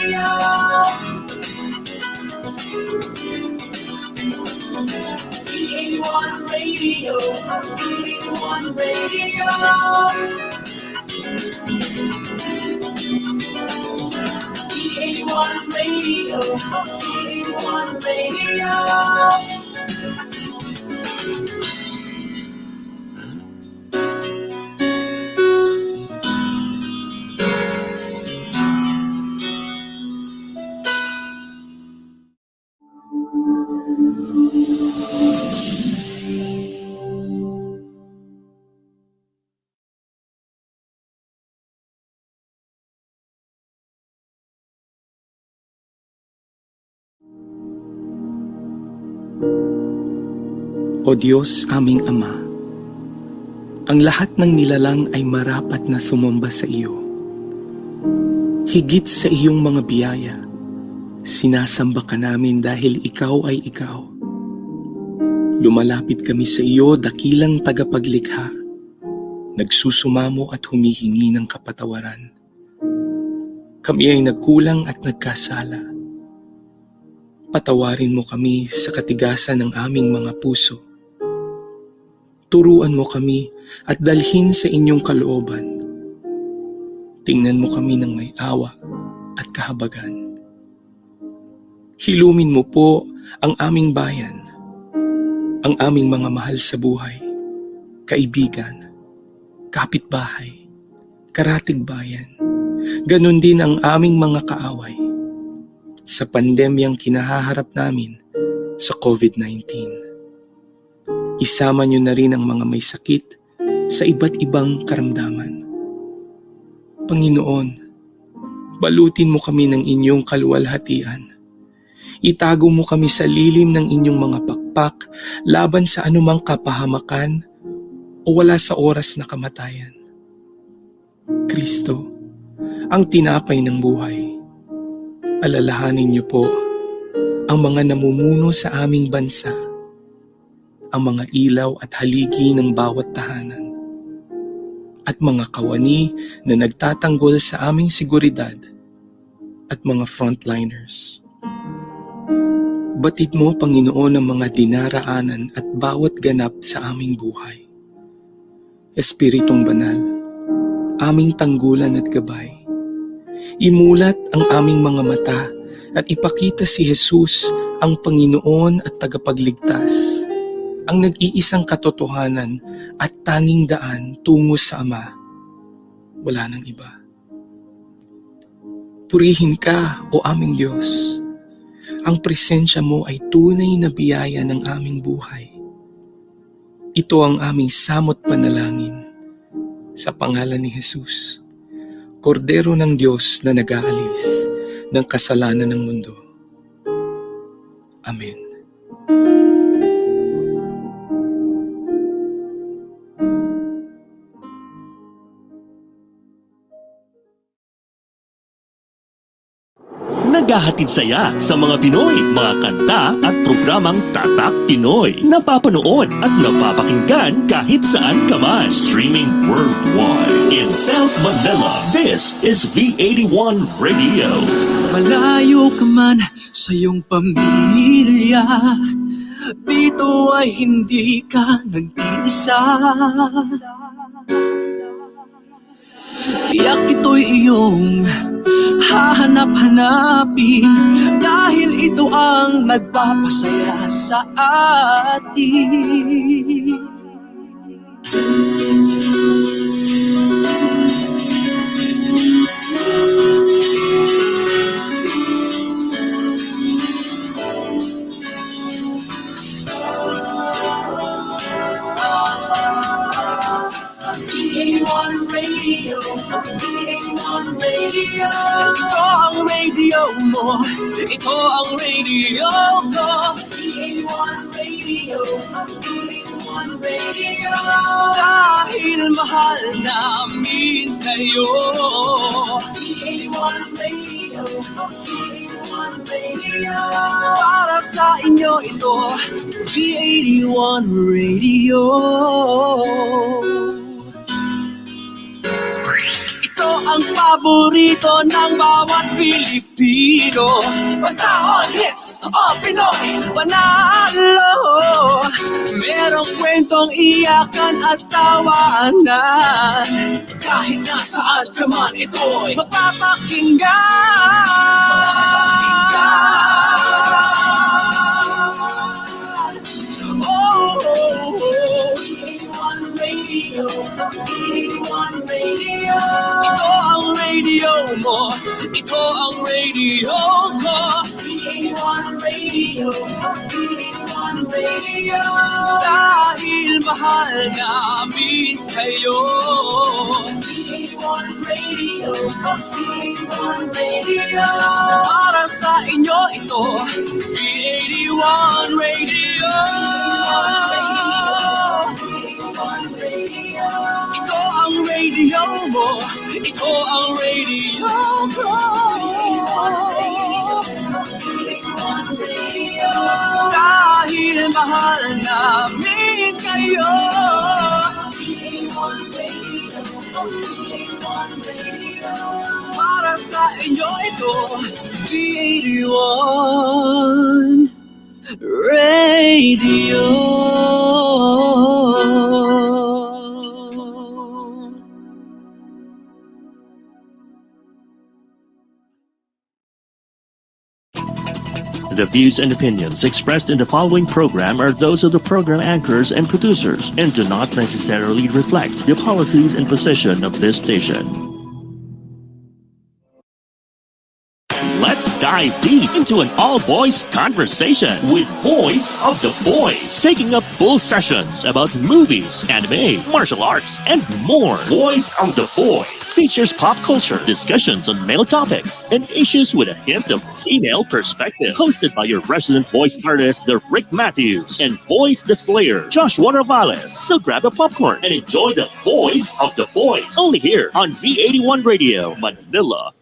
Radio. THERICKMATTHEWS Radio. THERICKMATTHEWS Radio. THERICKMATTHEWS Radio. THERICKMATTHEWS Radio. O Diyos, aming Ama, ang lahat ng nilalang ay marapat na sumamba sa iyo. Higit sa iyong mga biyaya, sinasamba ka namin dahil ikaw ay ikaw. Lumalapit kami sa iyo, dakilang tagapaglikha, nagsusumamo at humihingi ng kapatawaran. Kami ay nagkulang at nagkasala. Patawarin mo kami sa katigasan ng aming mga puso. Turuan mo kami at dalhin sa inyong kalooban. Tingnan mo kami ng may awa at kahabagan. Hilumin mo po ang aming bayan, ang aming mga mahal sa buhay, kaibigan, kapitbahay, karatig bayan, ganon din ang aming mga kaaway sa pandemyang kinahaharap namin sa COVID-19. Isama niyo na rin ang mga may sakit sa iba't ibang karamdaman. Panginoon, balutin mo kami ng inyong kaluwalhatian. Itago mo kami sa lilim ng inyong mga pakpak laban sa anumang kapahamakan o wala sa oras na kamatayan. Kristo, ang tinapay ng buhay, alalahanin niyo po ang mga namumuno sa aming bansa, ang mga ilaw at haligi ng bawat tahanan, at mga kawani na nagtatanggol sa aming seguridad at mga frontliners. Batid mo, Panginoon, ang mga dinaraanan at bawat ganap sa aming buhay. Espiritong Banal, aming tanggulan at gabay, imulat ang aming mga mata at ipakita si Jesus ang Panginoon at tagapagligtas, ang nag-iisang katotohanan at tanging daan tungo sa Ama. Wala nang iba. Purihin ka, O aming Diyos. Ang presensya mo ay tunay na biyaya ng aming buhay. Ito ang aming samot panalangin sa pangalan ni Jesus, Kordero ng Diyos na nag-aalis ng kasalanan ng mundo. Amen. Naghahatid saya sa mga Pinoy, mga kanta at programang Tatak Pinoy. Napapanood at napapakinggan kahit saan ka man. Streaming worldwide. In South Manila, this is V81 Radio. Malayo ka man sa iyong pamilya, dito ay hindi ka nag-iisa. Tiyak ito'y iyong hahanap-hanapin, dahil ito ang nagpapasaya sa atin. THERICKMATTHEWS Radio. THERICKMATTHEWS Radio. Ito ang radio mo, ito ang radio ko. THERICKMATTHEWS Radio. THERICKMATTHEWS Radio. Dahil mahal namin kayo. THERICKMATTHEWS Radio. THERICKMATTHEWS Radio. Para sa inyo ito, V81 Radio. Ito ang paborito ng bawat Pilipino. Basta all hits, all Pinoy, panalo. Merong kwentong iyakan at tawanan. Kahit nasaan ka man, ito'y mapapakinggan. Oh, oh, oh. Radio, VA1 Radio. Ito ang radio mo, ito ang radio ko. VA1 Radio, VA1 Radio. Dahil mahal namin kayo. VA1 Radio, VA1 Radio. Para sa inyo ito, V81 Radio. Ito ang radio mo, ito ang radio ko. Dahil mahal namin kayo. Para sa inyo ito, V81 Radio. The views and opinions expressed in the following program are those of the program anchors and producers and do not necessarily reflect the policies and position of this station. Let's dive deep into an all-boys conversation with Voice of the Boys, taking up full sessions about movies, anime, martial arts, and more. Voice of the Boys features pop culture, discussions on male topics, and issues with a hint of female perspective. Hosted by your resident voice artist, THERICKMATTHEWS, and Voice the Slayer, Joshua Ravelas. So grab a popcorn and enjoy the Voice of the Boys, only here on V81 Radio, Manila.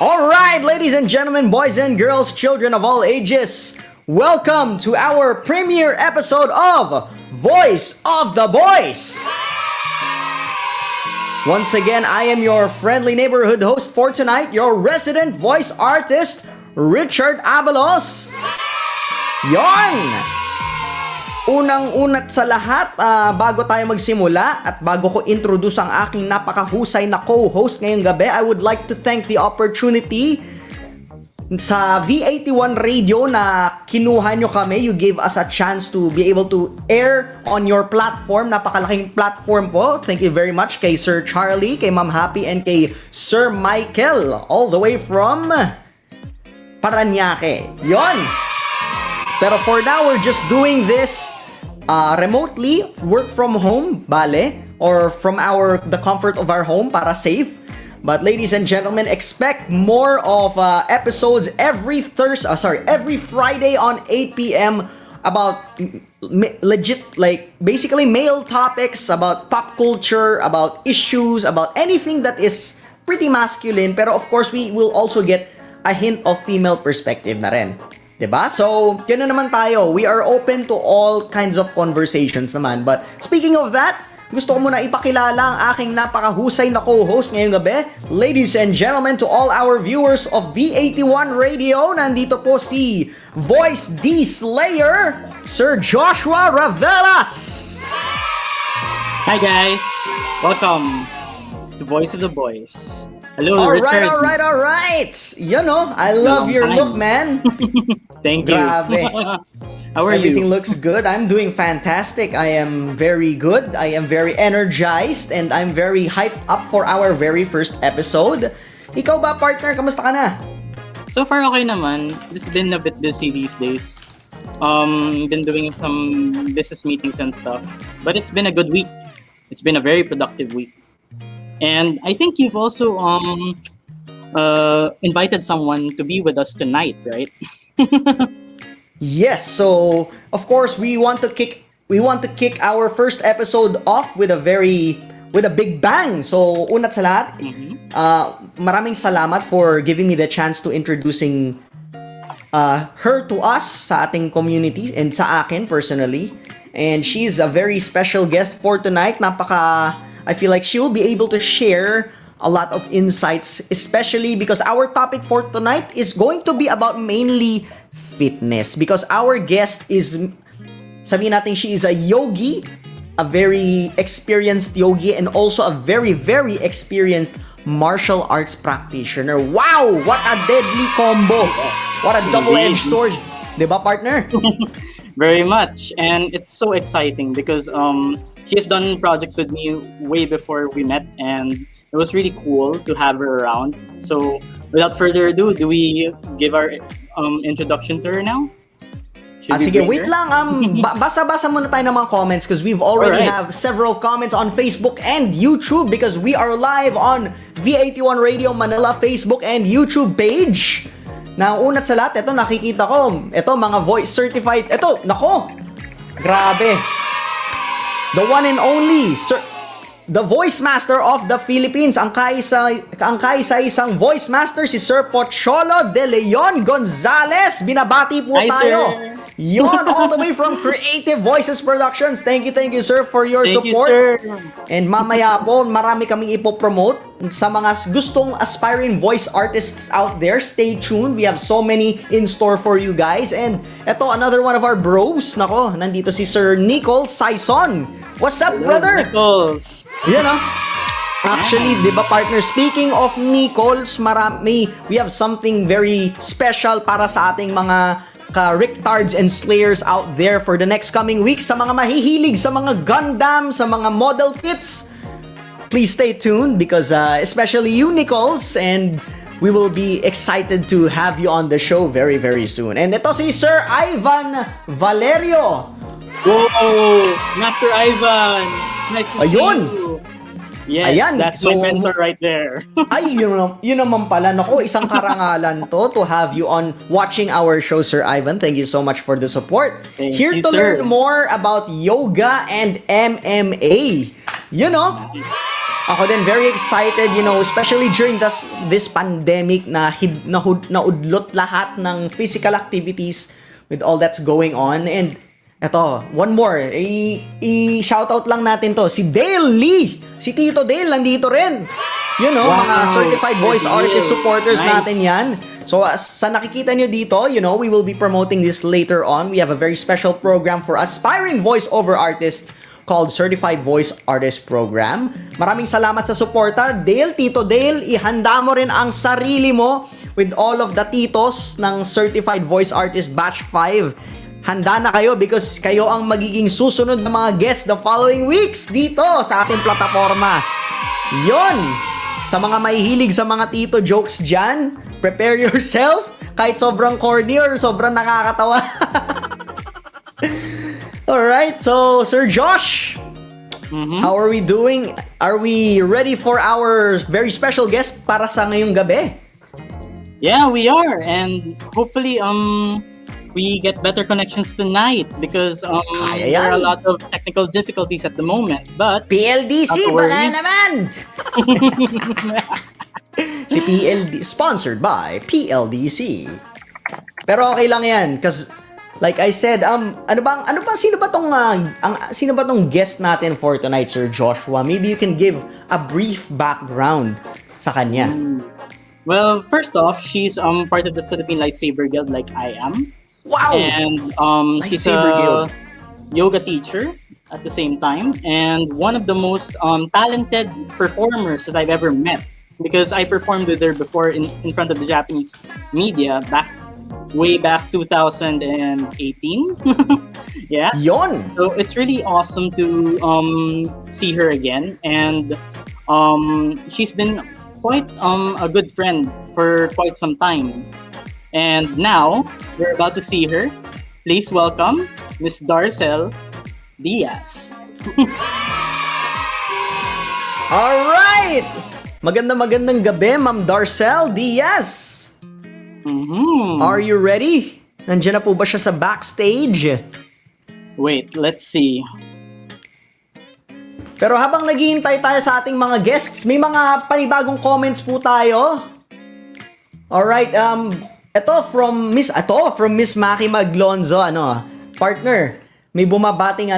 Alright, ladies and gentlemen, boys and girls, children of all ages, welcome to our premiere episode of Voice of the Boys. Once again, I am your friendly neighborhood host for tonight, your resident voice artist, Richard Abalos. Yon! Unang-unat sa lahat, bago tayo magsimula at bago ko introduce ang aking napakahusay na co-host ngayong gabi, I would like to thank the opportunity sa V81 Radio na kinuha nyo kami. You gave us a chance to be able to air on your platform. Napakalaking platform po. Thank you very much kay Sir Charlie, kay Ma'am Happy, and kay Sir Michael, all the way from Paranaque. Yon! Pero for now, we're just doing this remotely, work from home, bale, or from the comfort of our home para safe. But ladies and gentlemen, expect more of episodes every Friday on 8 p.m. about legit, like basically male topics, about pop culture, about issues, about anything that is pretty masculine. Pero of course, we will also get a hint of female perspective na rin. Diba? So, yun na naman tayo. We are open to all kinds of conversations naman. But speaking of that, gusto ko muna ipakilala ang aking napakahusay na co-host ngayong gabi. Ladies and gentlemen, to all our viewers of V81 Radio, nandito po si Voice the Slayer, Sir Joshua Ravelas. Hi guys! Welcome to Voice of the Boys. Hello, Richard. Alright. You know, I love your look, man. Thank you. Grabe. How are Everything you? looks good. I'm doing fantastic. I am very good. I am very energized and I'm very hyped up for our very first episode. Ikaw ba, partner? Kamusta ka na? So far, okay naman. Just been a bit busy these days. Been doing some business meetings and stuff. But it's been a good week. It's been a very productive week. And I think you've also invited someone to be with us tonight, right? Yes, so of course we want to kick our first episode off with a big bang. So unat sa lahat, maraming salamat for giving me the chance to introducing her to us sa ating community and sa akin personally. And she's a very special guest for tonight. I feel like she will be able to share a lot of insights, especially because our topic for tonight is going to be about mainly fitness. Because our guest is, sabihin natin, she is a yogi, a very experienced yogi, and also a very, very experienced martial arts practitioner. Wow! What a deadly combo! What a double-edged sword! Diba, partner? Very much, and it's so exciting because she has done projects with me way before we met, and it was really cool to have her around. So, without further ado, do we give our introduction to her now? Sige, wait lang. Basa-basa muna tayo ng mga comments because we've already have several comments on Facebook and YouTube because we are live on V81 Radio Manila Facebook and YouTube page. Na unat sa lahat, ito nakikita ko, ito mga voice certified, ito, nako, grabe. The one and only, the voice master of the Philippines, ang kaisa-isang voice master, si Sir Pocholo de Leon Gonzalez. Binabati po tayo. Sir. Yon, all the way from Creative Voices Productions. Thank you, sir, for your support. Thank you, sir. And mamaya po, marami kaming ipopromote sa mga gustong aspiring voice artists out there. Stay tuned. We have so many in store for you guys. And eto, another one of our bros. Nako, nandito si Sir Nicole Saison. What's up, brother? Nichols. Yan, Actually, di ba, partner, speaking of Nichols, we have something very special para sa ating mga ka-Ricktards and Slayers out there for the next coming weeks. Sa mga mahihilig sa mga Gundam, sa mga model kits, please stay tuned because especially you, Nichols, and we will be excited to have you on the show very, very soon. And ito si Sir Ivan Valerio. Whoa! Master Ivan! It's nice to see you. Yes, Ayan, that's so, my mentor right there. Ay, yun naman pala. Naku, isang karangalan to have you on watching our show, Sir Ivan. Thank you so much for the support. Thank Here you, to sir. learn more about yoga and MMA. Ako din very excited, especially during this pandemic na naudlot lahat ng physical activities with all that's going on. And eto, one more. I-shoutout lang natin to. Si Dale Lee. Si Tito Dale, nandito rin. Wow. Mga certified voice artist supporters Nice. natin yan. So, sa nakikita nyo dito, we will be promoting this later on. We have a very special program for aspiring voiceover artists called Certified Voice Artist Program. Maraming salamat sa suporta. Dale, Tito Dale, ihanda mo rin ang sarili mo with all of the titos ng Certified Voice Artist Batch 5. Handa na kayo because kayo ang magiging susunod na mga guests the following weeks dito sa ating plataforma. Yon! Sa mga mahihilig sa mga tito jokes dyan, prepare yourself kahit sobrang corny or sobrang nakakatawa. Alright, so Sir Josh, how are we doing? Are we ready for our very special guest para sa ngayong gabi? Yeah, we are, and hopefully, we get better connections tonight because Kaya there are a yan. lot of technical difficulties at the moment. But PLDC, Not to baka worry. naman! Si PLD, sponsored by PLDC. Pero okay lang yan, cause like I said, sino ba tong guest natin for tonight, Sir Joshua? Maybe you can give a brief background sa kanya. well, first off, she's part of the Philippine Lightsaber Guild, like I am, Wow! and she's Lightsaber a Guild. yoga teacher at the same time, and one of the most talented performers that I've ever met. Because I performed with her before in front of the Japanese media way back 2018. Yeah. Yon! So it's really awesome to see her again, and she's been quite a good friend for quite some time. And now we're about to see her. Please welcome Miss Darcell Diaz. Alright! Magandang gabi, Ma'am Darcell Diaz. Are you ready? Nandiyan na po ba siya sa backstage? Wait, let's see. Pero habang naghihintay tayo sa ating mga guests, may mga panibagong comments po tayo. Alright, from Miss Maki Maglonzo, partner, may bumabating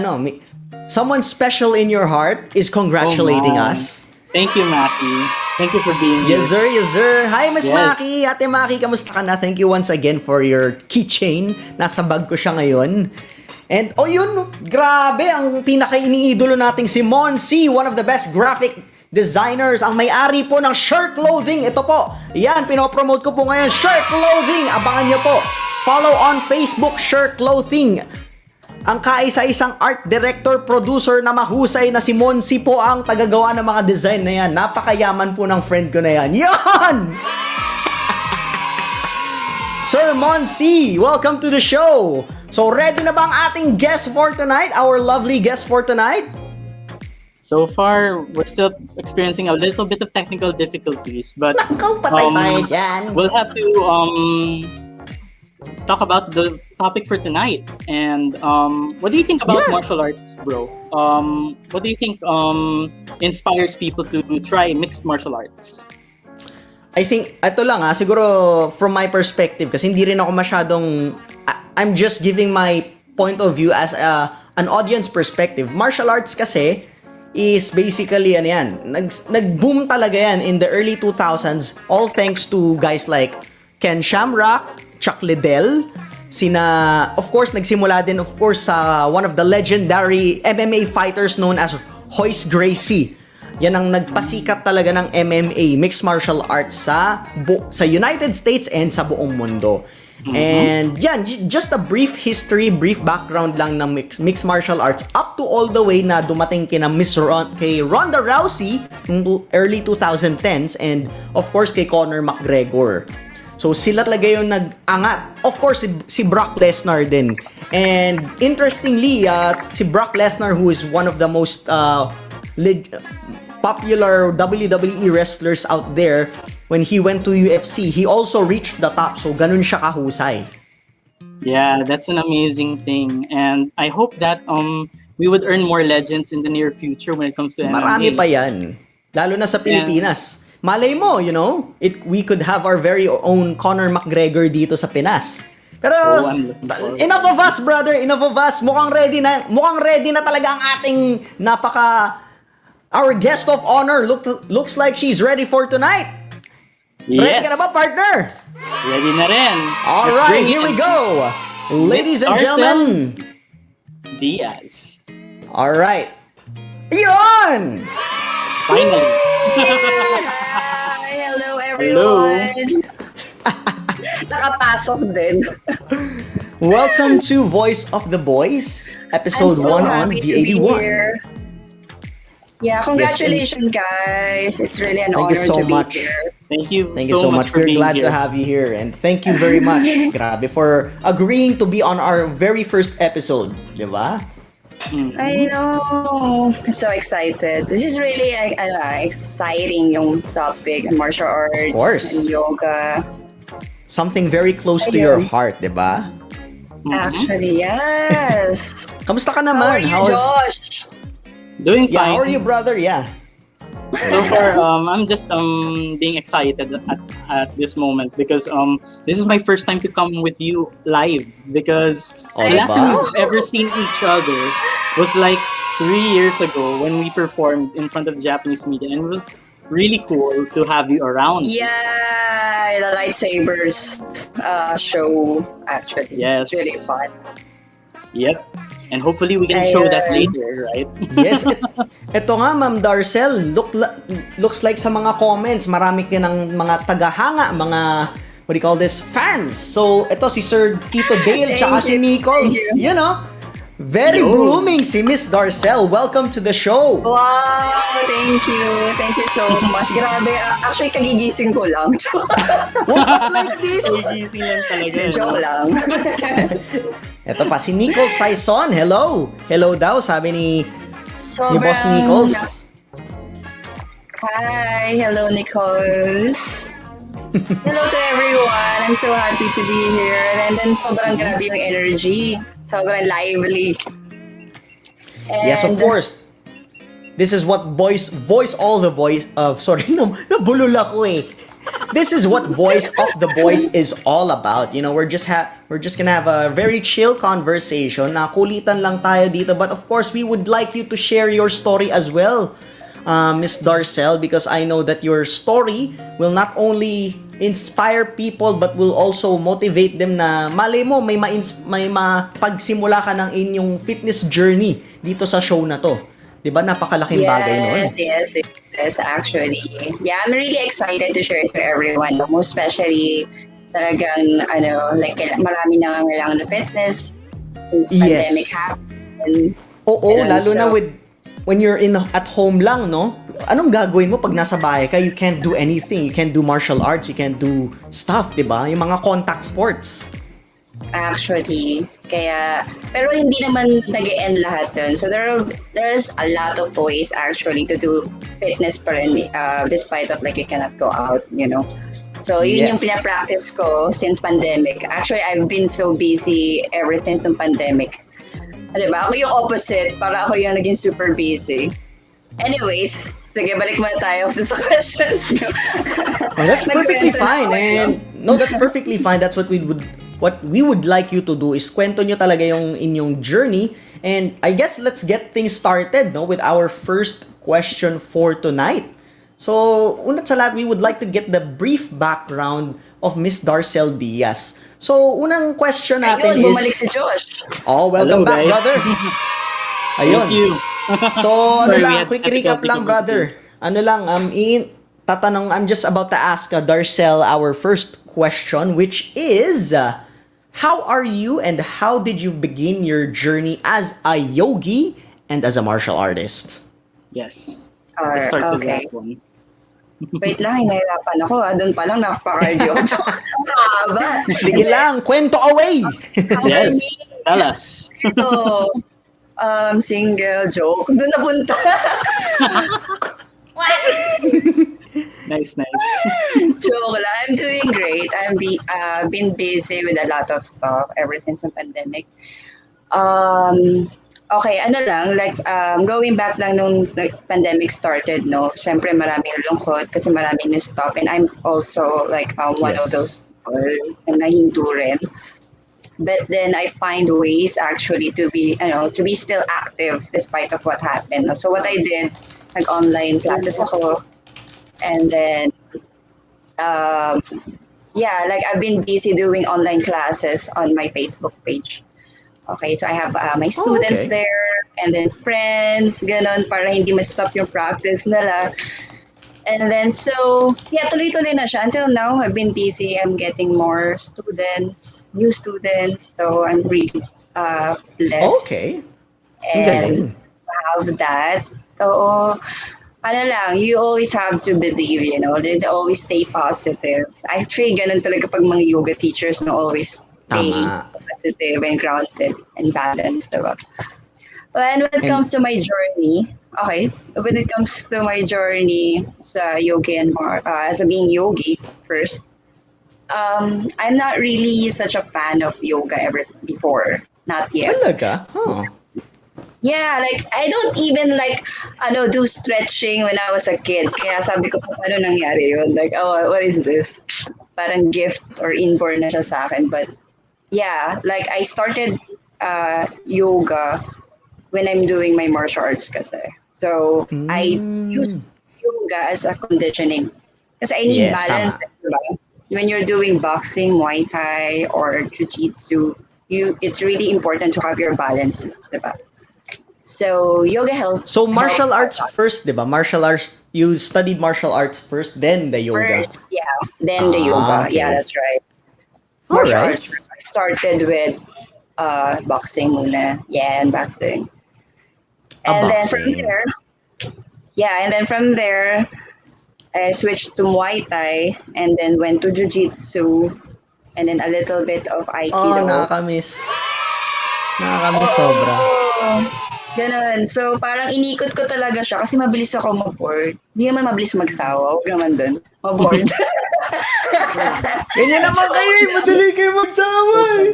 someone special in your heart is congratulating Oh, man. us. Thank you, Maki. Thank you for being here. Yes, sir. Yes, sir. Hi, Miss Yes. Maki. Ate Maki, kamusta ka na? Thank you once again for your keychain. Nasa bag ko siya ngayon. And, yun, grabe, ang pinaka-iniidolo nating si Monsi, one of the best graphic designers, ang may-ari po ng Shirt Clothing. Ito po, yan, pinopromote ko po ngayon, Shirt Clothing. Abangan nyo po. Follow on Facebook, Shirt Clothing. Ang kaisa-isang art director, producer na mahusay na si Monsi po ang tagagawa ng mga design na yan. Napakayaman po ng friend ko na yan. Yan! Sir Monsi, welcome to the show. So, ready na ba ang ating guest for tonight? Our lovely guest for tonight? So far, we're still experiencing a little bit of technical difficulties, but Nakaw, patay tayo dyan. we'll have to talk about the topic for tonight. And what do you think about Yeah. martial arts, bro? What do you think inspires people to try mixed martial arts? I think, ito lang siguro from my perspective, kasi hindi rin ako masyadong, I'm just giving my point of view as an audience perspective. Martial arts kasi is basically, nag-boom talaga yan in the early 2000s, all thanks to guys like Ken Shamrock, Chuck Liddell, of course, nagsimula din, of course, sa one of the legendary MMA fighters known as Royce Gracie. Yan ang nagpasikat talaga ng MMA, mixed martial arts sa United States and sa buong mundo. And yan, just a brief history, brief background lang ng mixed martial arts up to all the way na dumating kay Ronda Rousey noong early 2010s and of course kay Conor McGregor. So sila talaga yung nag-angat. Of course, si Brock Lesnar din. And interestingly, si Brock Lesnar, who is one of the most popular WWE wrestlers out there, when he went to UFC, he also reached the top. So ganun siya kahusay. Yeah, that's an amazing thing, and I hope that we would earn more legends in the near future when it comes to MMA. Marami pa yan. Lalo na sa Pilipinas. Malay mo, we could have our very own Conor McGregor dito sa Pinas. Pero I'm looking forward. enough of us, brother. Enough of us. Mukhang ready na talaga ang ating our guest of honor. Looks like she's ready for tonight. Ready Yes, ka na ba, partner? ready na rin. All Let's right, bring here in we go. Ladies and Darcell. gentlemen. Diaz. All right. Yun! Finally. Hi! Hello, everyone! Nakapasok din. Welcome to Voice of the Boys, episode I'm so 1 on happy to be V81. here. Yeah, congratulations, guys. It's really an Thank honor you so to much. be here. Thank you So much. for We're being glad here. to have you here. And thank you very much, grabe, for agreeing to be on our very first episode. Di ba? I know. I'm so excited. This is really exciting yung topic, martial arts course. and yoga. Something very close to Ayun. your heart, di ba? Actually, yes. Kamusta ka How are naman? you, Josh? Doing Yeah, fine. how are you, brother? Yeah. So far, I'm just being excited at this moment because this is my first time to come with you live because Oh, the last diba? time we've ever seen each other was like 3 years ago when we performed in front of the Japanese media, and it was really cool to have you around. Yeah, the lightsabers show, actually. Yes. It's really fun. Yep. And hopefully we can show that later, right? Yes. Ito nga, Ma'am Darcell, looks like sa mga comments, marami ka ng mga tagahanga, mga, what do you call this, fans. So, ito si Sir Tito Dale, tsaka si Nichols. Thank You know, very blooming si Miss Darcell. Welcome to the show. Wow, thank you. Thank you so much. Grabe, actually kagigising ko lang. Woke up like this. Gising lang talaga. Joke lang. Ito pa, si Nichols Saison. Hello. Hello daw, sabi ni Boss Nichols. Hi, hello Nichols. Hello to everyone. I'm so happy to be here. And then sobrang grabe yung energy. Sobrang lively. And Yes, of course. This is what voice all the voice of, sorry, nabulol ako eh. This is what Voice of the Boys is all about. You know, we're just gonna have a very chill conversation. Na kulitan lang tayo dito, but of course, we would like you to share your story as well, Miss Darcell, because I know that your story will not only inspire people but will also motivate them na malay mo may mapagsimula ka ng inyong fitness journey dito sa show na to. 'Di ba? Napakalaking bagay noon. Yes, actually. Yeah, I'm really excited to share it to everyone. Most especially, talagang, like, marami nangangailangan ng fitness since pandemic happened. Oo, lalo na when you're at home lang, no? Anong gagawin mo pag nasa bahay ka? You can't do anything. You can't do martial arts. You can't do stuff, 'di ba? Yung mga contact sports. Actually, pero hindi naman nag-e-end lahat dun. So there's a lot of ways actually to do fitness pa rin, despite of like you cannot go out, you know. So yun yung pinapractice ko since pandemic. Actually, I've been so busy ever since yung pandemic. Diba? Ako yung opposite, para ako yung naging super busy. Anyways, sige, balik muna tayo sa questions nyo. That's perfectly fine. That's perfectly fine. That's what we would like you to do is kwento nyo talaga yung inyong journey. And I guess let's get things started, no, with our first question for tonight. So, unat sa lahat, we would like to get the brief background of Miss Darcell Diaz. So, unang question natin is... bumalik si Josh. Oh, welcome Hello, back, guys. brother. Ayun. Thank you. So, Sorry, we had quick recap lang, brother. I'm just about to ask Darcell our first question, which is, how are you and how did you begin your journey as a yogi and as a martial artist? Yes. Let's start with that one. Wait lang, hinahirapan ako. Doon pa lang, napaka-cardio. Haba. Sige lang, kwento away! Yes, tell us. So, single joke. Doon napunta. Nice. Joke lang. I'm doing great. I've been busy with a lot of stuff ever since the pandemic. Okay, going back lang nung pandemic started, no? Syempre maraming lungkot kasi maraming na-stop, and I'm also one of those people na nahinto rin. But then I find ways actually to be still active despite of what happened. So what I did, nag-online classes ako, and then I've been busy doing online classes on my Facebook page. Okay, so I have my students there, and then friends, ganon, para hindi ma-stop yung practice nila. And then, so, tuloy-tuloy na siya. Until now, I've been busy. I'm getting more students, new students. So, I'm really blessed. Okay. And have that. So, you always have to believe, they always stay positive. Actually, ganon talaga pag mga yoga teachers na always stay positive and grounded and balanced, diba? When it comes to my journey, sa yogi and as a being yogi first, I'm not really such a fan of yoga ever before. Not yet. Talaga? Huh. Yeah, I don't even do stretching when I was a kid. Kaya sabi ko, ano nangyari yun? What is this? Parang gift or inborn na siya sa akin. But yeah, I started yoga when I'm doing my martial arts kasi. So, I use yoga as a conditioning. Kasi I need balance. Diba? When you're doing boxing, Muay Thai, or Jiu-Jitsu, it's really important to have your balance. Diba? So, yoga helps. So, martial arts first, diba? Martial arts, you studied martial arts first, then the yoga. First, then the yoga. Okay. Yeah, that's right. Martial arts. I started with boxing muna. Yeah, and boxing. And then from there, I switched to Muay Thai and then went to Jiu-Jitsu and then a little bit of Aikido. Nakakamiss. Sobra. Ganun. So, parang inikot ko talaga siya kasi mabilis ako mag-board. Hindi naman mabilis magsawa. Huwag naman dun. Ma-board. Ganyan naman kayo eh. Madali kayo magsawa eh.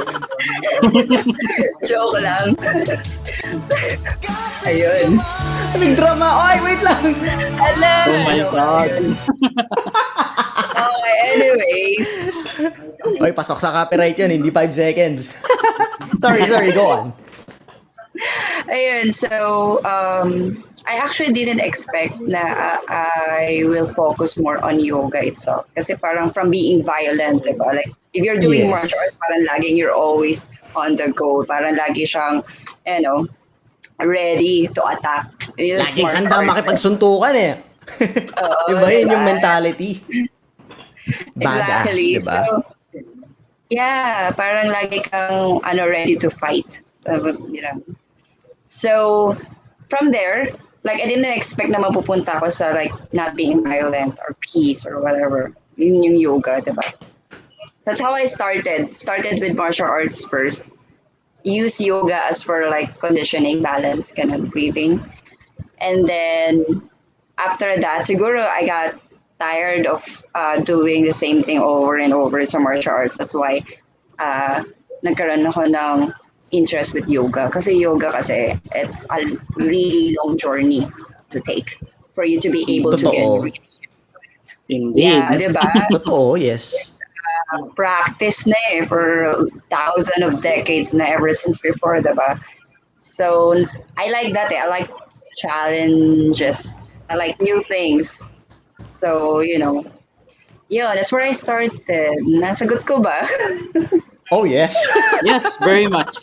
Joke lang. Ayun. Anong drama? Oy, wait lang. Hello! Oh my God. Okay, Anyways, Oy, pasok sa copyright yun, hindi 5 seconds. Sorry, go on. ayun, so I actually didn't expect na I will focus more on yoga itself. Kasi parang from being violent, diba? Like, if you're doing Yes. martial arts, parang laging you're always on the go. Parang lagi siyang, ready to attack. Yes, Laging martial handang arts. makipagsuntukan eh. Diba yun yung mentality? Badass, Exactly. diba? So, yeah, parang lagi kang ready to fight. So, from there, like, I didn't expect na mapupunta ako sa, like, not being violent or peace or whatever. Yun yung yoga, diba? That's how I started. Started with martial arts first. Use yoga as for, like, conditioning, balance, kind of breathing. And then, after that, siguro I got tired of doing the same thing over and over sa martial arts. That's why nagkaroon ako ng interest with yoga. Kasi yoga it's a really long journey to take for you to be able to get Totoo. really. Indeed. Yeah, diba? Totoo, yes. Practice na for thousands of decades na ever since before, diba? So, I like that. I like challenges. I like new things. So, that's where I started. Nasagot ko ba? Oh, yes. Yes, very much.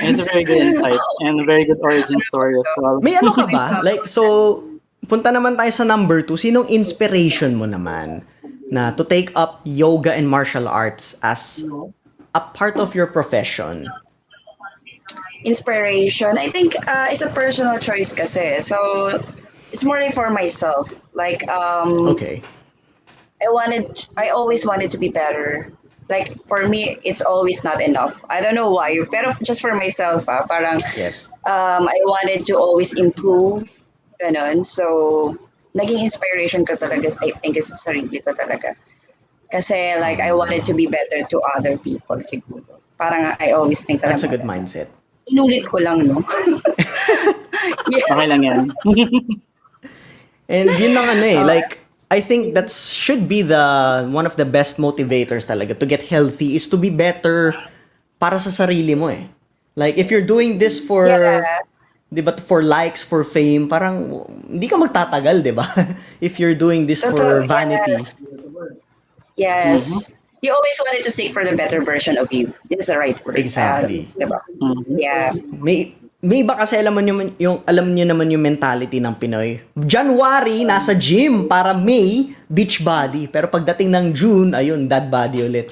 It's a very good insight and a very good origin story as well. May ano ka ba? Like, so, punta naman tayo sa number 2. Sinong inspiration mo naman na to take up yoga and martial arts as a part of your profession? Inspiration, I think it's a personal choice kasi. So, it's more like for myself. Like, Okay. I always wanted to be better. Like, for me, it's always not enough. I don't know why, pero just for myself, parang Yes. I wanted to always improve. Ganon. So, naging inspiration ko talaga, I think, is sa sarili ko talaga. Kasi, like, I wanted to be better to other people, siguro. Parang I always think That's a talaga. good mindset. Inulit ko lang, no? Okay lang yan. And yun lang like, I think that should be one of the best motivators talaga to get healthy is to be better para sa sarili mo eh. Like, if you're doing this for, Yeah. di ba, for likes, for fame, parang hindi ka magtatagal, di ba? If you're doing this for Totoo, vanity. Yes. You always wanted to seek for the better version of you. This is the right word. Exactly. Diba? Yeah. May iba kasi alam niyo naman yung mentality ng Pinoy. January, nasa gym para May, beach body. Pero pagdating ng June, ayun, dad body ulit.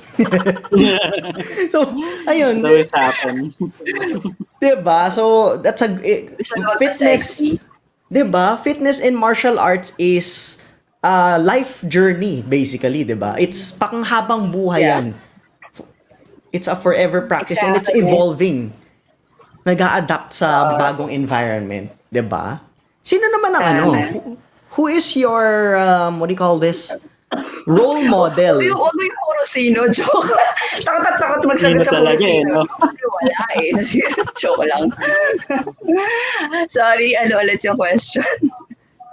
So, ayun. It always happens. Diba? So, that's Gusto ko fitness. sexy. Diba? Fitness and martial arts is a life journey, basically, diba? It's panghabang buhay Yeah. yan. It's a forever practice and it's Exactly. evolving. Nag-a-adapt sa bagong environment, 'di ba? Sino naman ang who is your what do you call this? Role model? Huwag yung puro sino, joke. Takot magsagot Sino sa puro talaga sino. no? Kasi wala joke lang. Sorry, ulit yung question.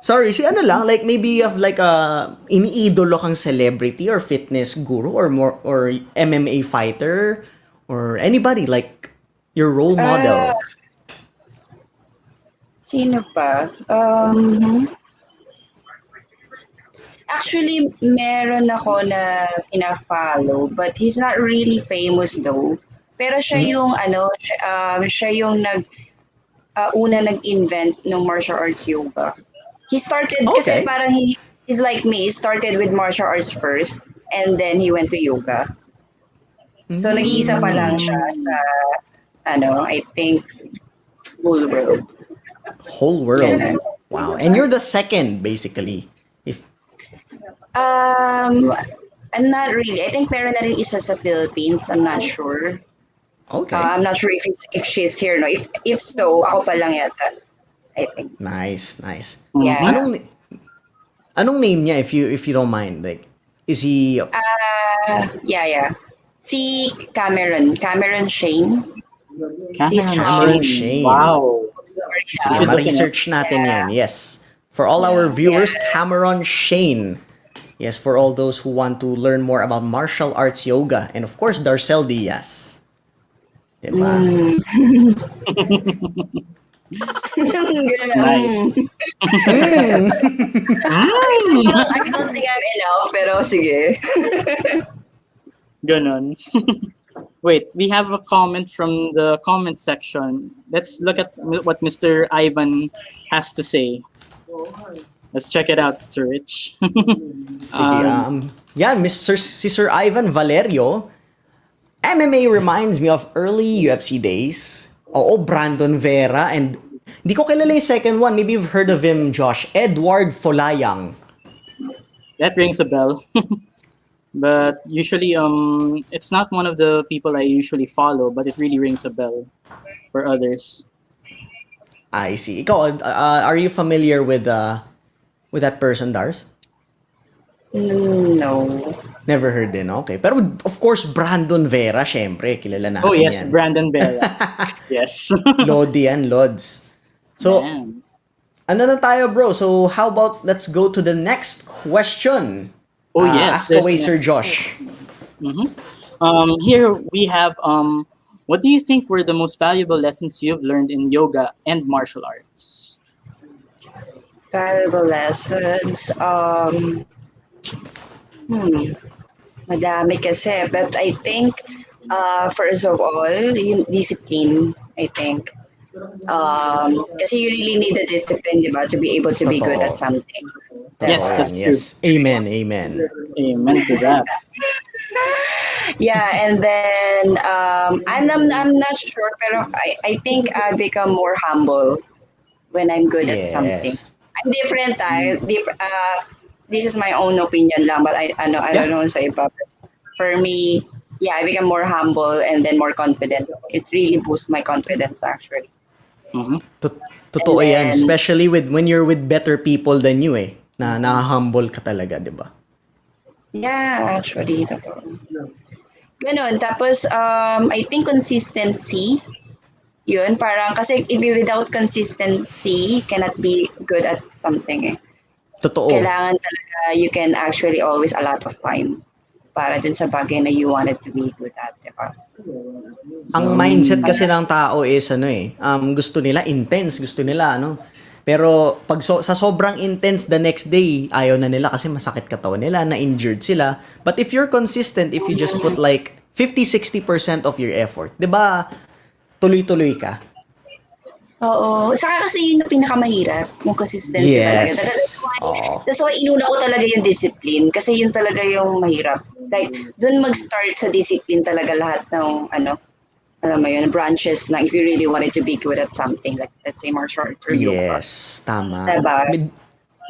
Sorry, si ano lang, like maybe you have like a iniidolo kang celebrity or fitness guru or MMA fighter or anybody like your role model. Sino pa? Actually, meron ako na ina-follow, but he's not really famous though. Pero siya yung siya yung una nag-invent ng martial arts yoga. He started kasi Okay. parang he's like me. He started with martial arts first and then he went to yoga. So nag-iisa pa lang siya sa I think whole world. Whole world. Wow. And you're the second basically. I'm not really. I think meron na rin isa sa Philippines. I'm not sure. Okay. I'm not sure if she's here. No, if so, ako pa lang yata. I think. Nice. Yeah. Anong name niya if you don't mind? Like, is he Yeah. Si Cameron Shane. Cameron Shane. Wow. Sige, ma-research natin yan. Yes. For all our viewers, Cameron Shane. Yes, for all those who want to learn more about martial arts yoga. And of course, Darcell Diaz. Diba? Ganun na. Nice. I don't think I'm enough, pero sige. Ganon. Wait, we have a comment from the comment section. Let's look at what Mr. Ivan has to say. Let's check it out, Sir Rich. Sige, yan, si Sir Ivan Valerio. MMA reminds me of early UFC days. Oo, Brandon Vera. And hindi ko kilala yung second one. Maybe you've heard of him, Josh. Edward Folayang. That rings a bell. But usually, it's not one of the people I usually follow, but it really rings a bell for others. I see. Ikaw, are you familiar with that person, Dars? No. Never heard din, okay. Pero of course, Brandon Vera, syempre, kilala natin Oh yes, yan. Brandon Vera. Yes. Lodi yan, Lods. So, Man. ano na tayo, bro? So, how about let's go to the next question? Oh yes. Ask away, there's Sir Josh. Here we have what do you think were the most valuable lessons you've learned in yoga and martial arts? Valuable lessons. Madami kasi. But I think, first of all, yung discipline, I think. Kasi you really need the discipline, di ba, to be able to be good at something. Yes, Totoo that's yan, yes. Amen, amen. Amen to that. Yeah, and then I'm not sure, pero I think I become more humble when I'm good at something. I'm different. This is my own opinion lang, but I don't know sa iba. But for me, yeah, I become more humble and then more confident. It really boosts my confidence actually. Totoo And yan, then- especially when you're with better people than you na humble ka talaga, di ba? Yeah, actually, totoo. Ganun. Tapos, I think consistency, yun, parang, kasi if you without consistency, cannot be good at something eh. Totoo. Kailangan talaga, you can actually always a lot of time para dun sa bagay na you wanted to be good at, di ba? Ang mindset kasi ng tao is gusto nila intense, gusto nila Pero pag sa sobrang intense the next day, ayaw na nila kasi masakit katawan nila, na-injured sila. But if you're consistent, if you just put like 50-60% of your effort, 'di ba? Tuloy-tuloy ka. Oo. Saka kasi yun yung pinakamahirap, yung consistency talaga. Yes. That's why inuna ko talaga yung discipline kasi yun talaga yung mahirap. Like, dun mag-start sa discipline talaga lahat ng alam mo yun, branches na if you really wanted to be good at something, like let's say martial arts or yoga. Yes, tama. Diba?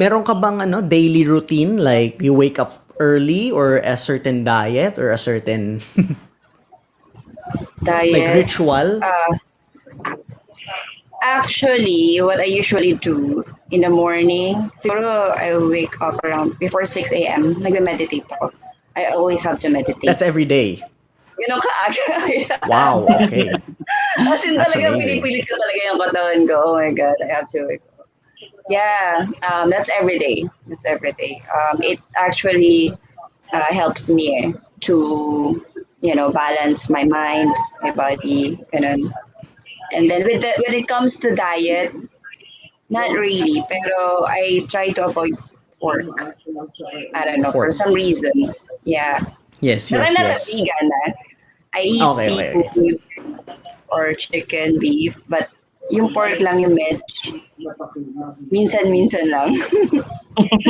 Meron ka bang daily routine, like you wake up early or a certain diet or a certain Diet. like ritual? Actually, what I usually do in the morning, siguro I wake up around before 6 a.m. Nagme-meditate ako. I always have to meditate. That's every day. Ganun ka-aga. Wow, okay. As in That's talaga, amazing. pinipilit ko talaga yung katawan ko. Oh my God, I have to wake up. Yeah, that's every day. That's every day. It actually helps me to, balance my mind, my body, ganun. And then when it comes to diet, not really, pero I try to avoid pork. I don't know, for Pork. some reason. Yeah. Yes, Pero yes, not yes. a vegan, I eat Okay. seafood or chicken, beef, but yung pork lang yung med. Minsan-minsan lang.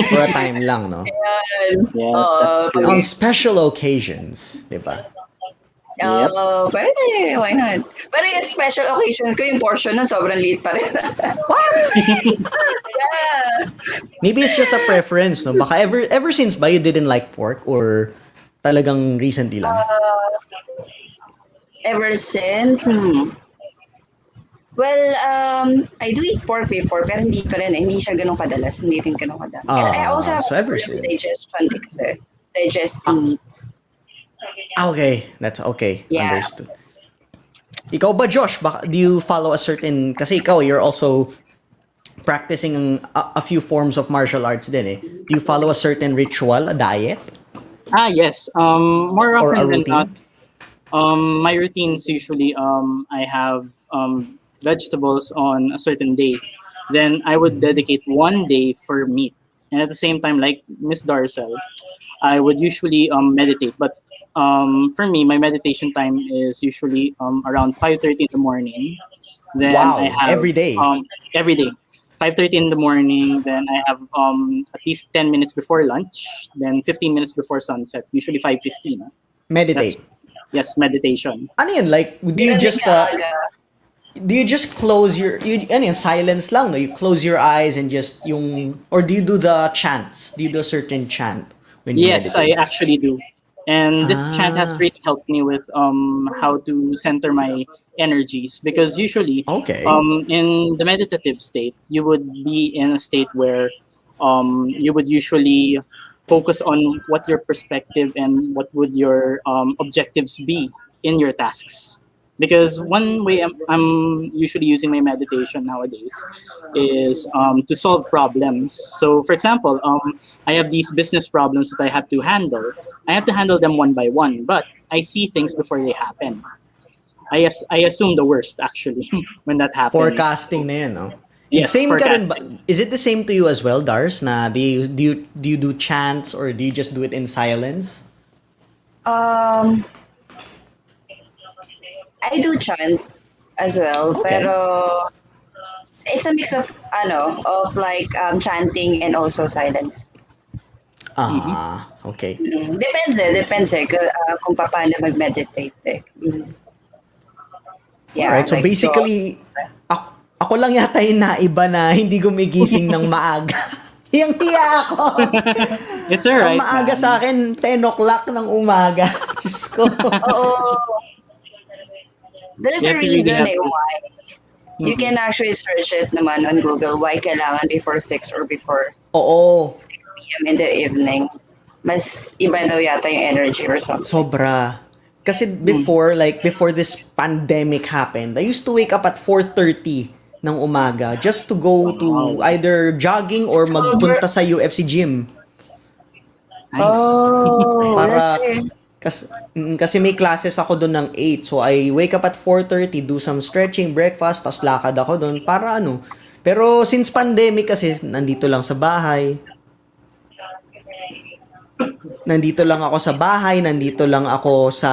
For a time lang, no? Yan. Yes, Oo, that's true. On special occasions, di ba? Yep. Pwede, why not? Pero yung special occasion ko, yung portion nun, sobrang liit pa rin. Yeah. Maybe it's just a preference, no? Baka ever since ba you didn't like pork or talagang recently lang? Ever since, well, I do eat pork before, pero hindi pa rin, hindi siya ganun kadalas, hindi rin ganun kadalas. And I also have so ever problem since. digestion kasi, digesting meats. Okay, that's okay. Yeah. Understood. Ikaw ba, Josh? Do you follow a certain... Kasi ikaw, you're also practicing a few forms of martial arts din eh. Do you follow a certain ritual, a diet, Yes. More or a often than not, routine? my routines usually I have vegetables on a certain day. Then I would dedicate one day for meat, and at the same time, like Miss Darcell, I would usually meditate. But for me, my meditation time is usually around 5:30 in the morning. Then I Wow, have every day. every day 5:30 in the morning. Then I have at least 10 minutes before lunch. Then 15 minutes before sunset. Usually 5:15. That's Meditate. yes, meditation. Ano yun? Like, Ganun din ka aga. do you just close ano yun, silence lang, no? You close your eyes and just or do you do the chants? Do you do a certain chant when you Yes, I meditate? actually do. And this chant has Ah, really helped me with how to center my energies, because usually okay. in the meditative state you would be in a state where you would usually focus on what your perspective and what would your objectives be in your tasks. Because one way I'm usually using my meditation nowadays is to solve problems. So, for example, I have these business problems that I have to handle. I have to handle them one by one, but I see things before they happen. I assume the worst actually when that happens. Forecasting na yun, no? Yes, Same ka rin ba? forecasting. Is it the same to you as well, Dars? Na do you do chants or do you just do it in silence? Um, I do chant as well, Okay. pero it's a mix of like chanting and also silence. Ah, okay. Depends eh, I depends see. eh kung paano mag-meditate eh. All Yeah, right. So like draw. basically, ako lang yata yung naiba na hindi gumigising ng maaga. Hiyang-hiya ako. It's Ang alright, maaga sa man. akin, 10 o'clock ng umaga. Diyos ko. Oo, there's You a have to really reason have eh to. why. You Mhm. can actually search it naman on Google why kailangan before 6 or before Oo, 6 p.m. in the evening. Mas iba daw yata yung energy or something. sobra. Kasi Mm. before this pandemic happened, I used to wake up at 4:30 ng umaga just to go to Wow. either jogging or Sober. magpunta sa UFC gym. Nice. Oh, that's Para it. kasi may classes ako doon ng 8. So I wake up at 4:30, do some stretching, breakfast, tapos lakad ako doon para ano. Pero since pandemic kasi nandito lang sa bahay. Nandito lang ako sa bahay, nandito lang ako sa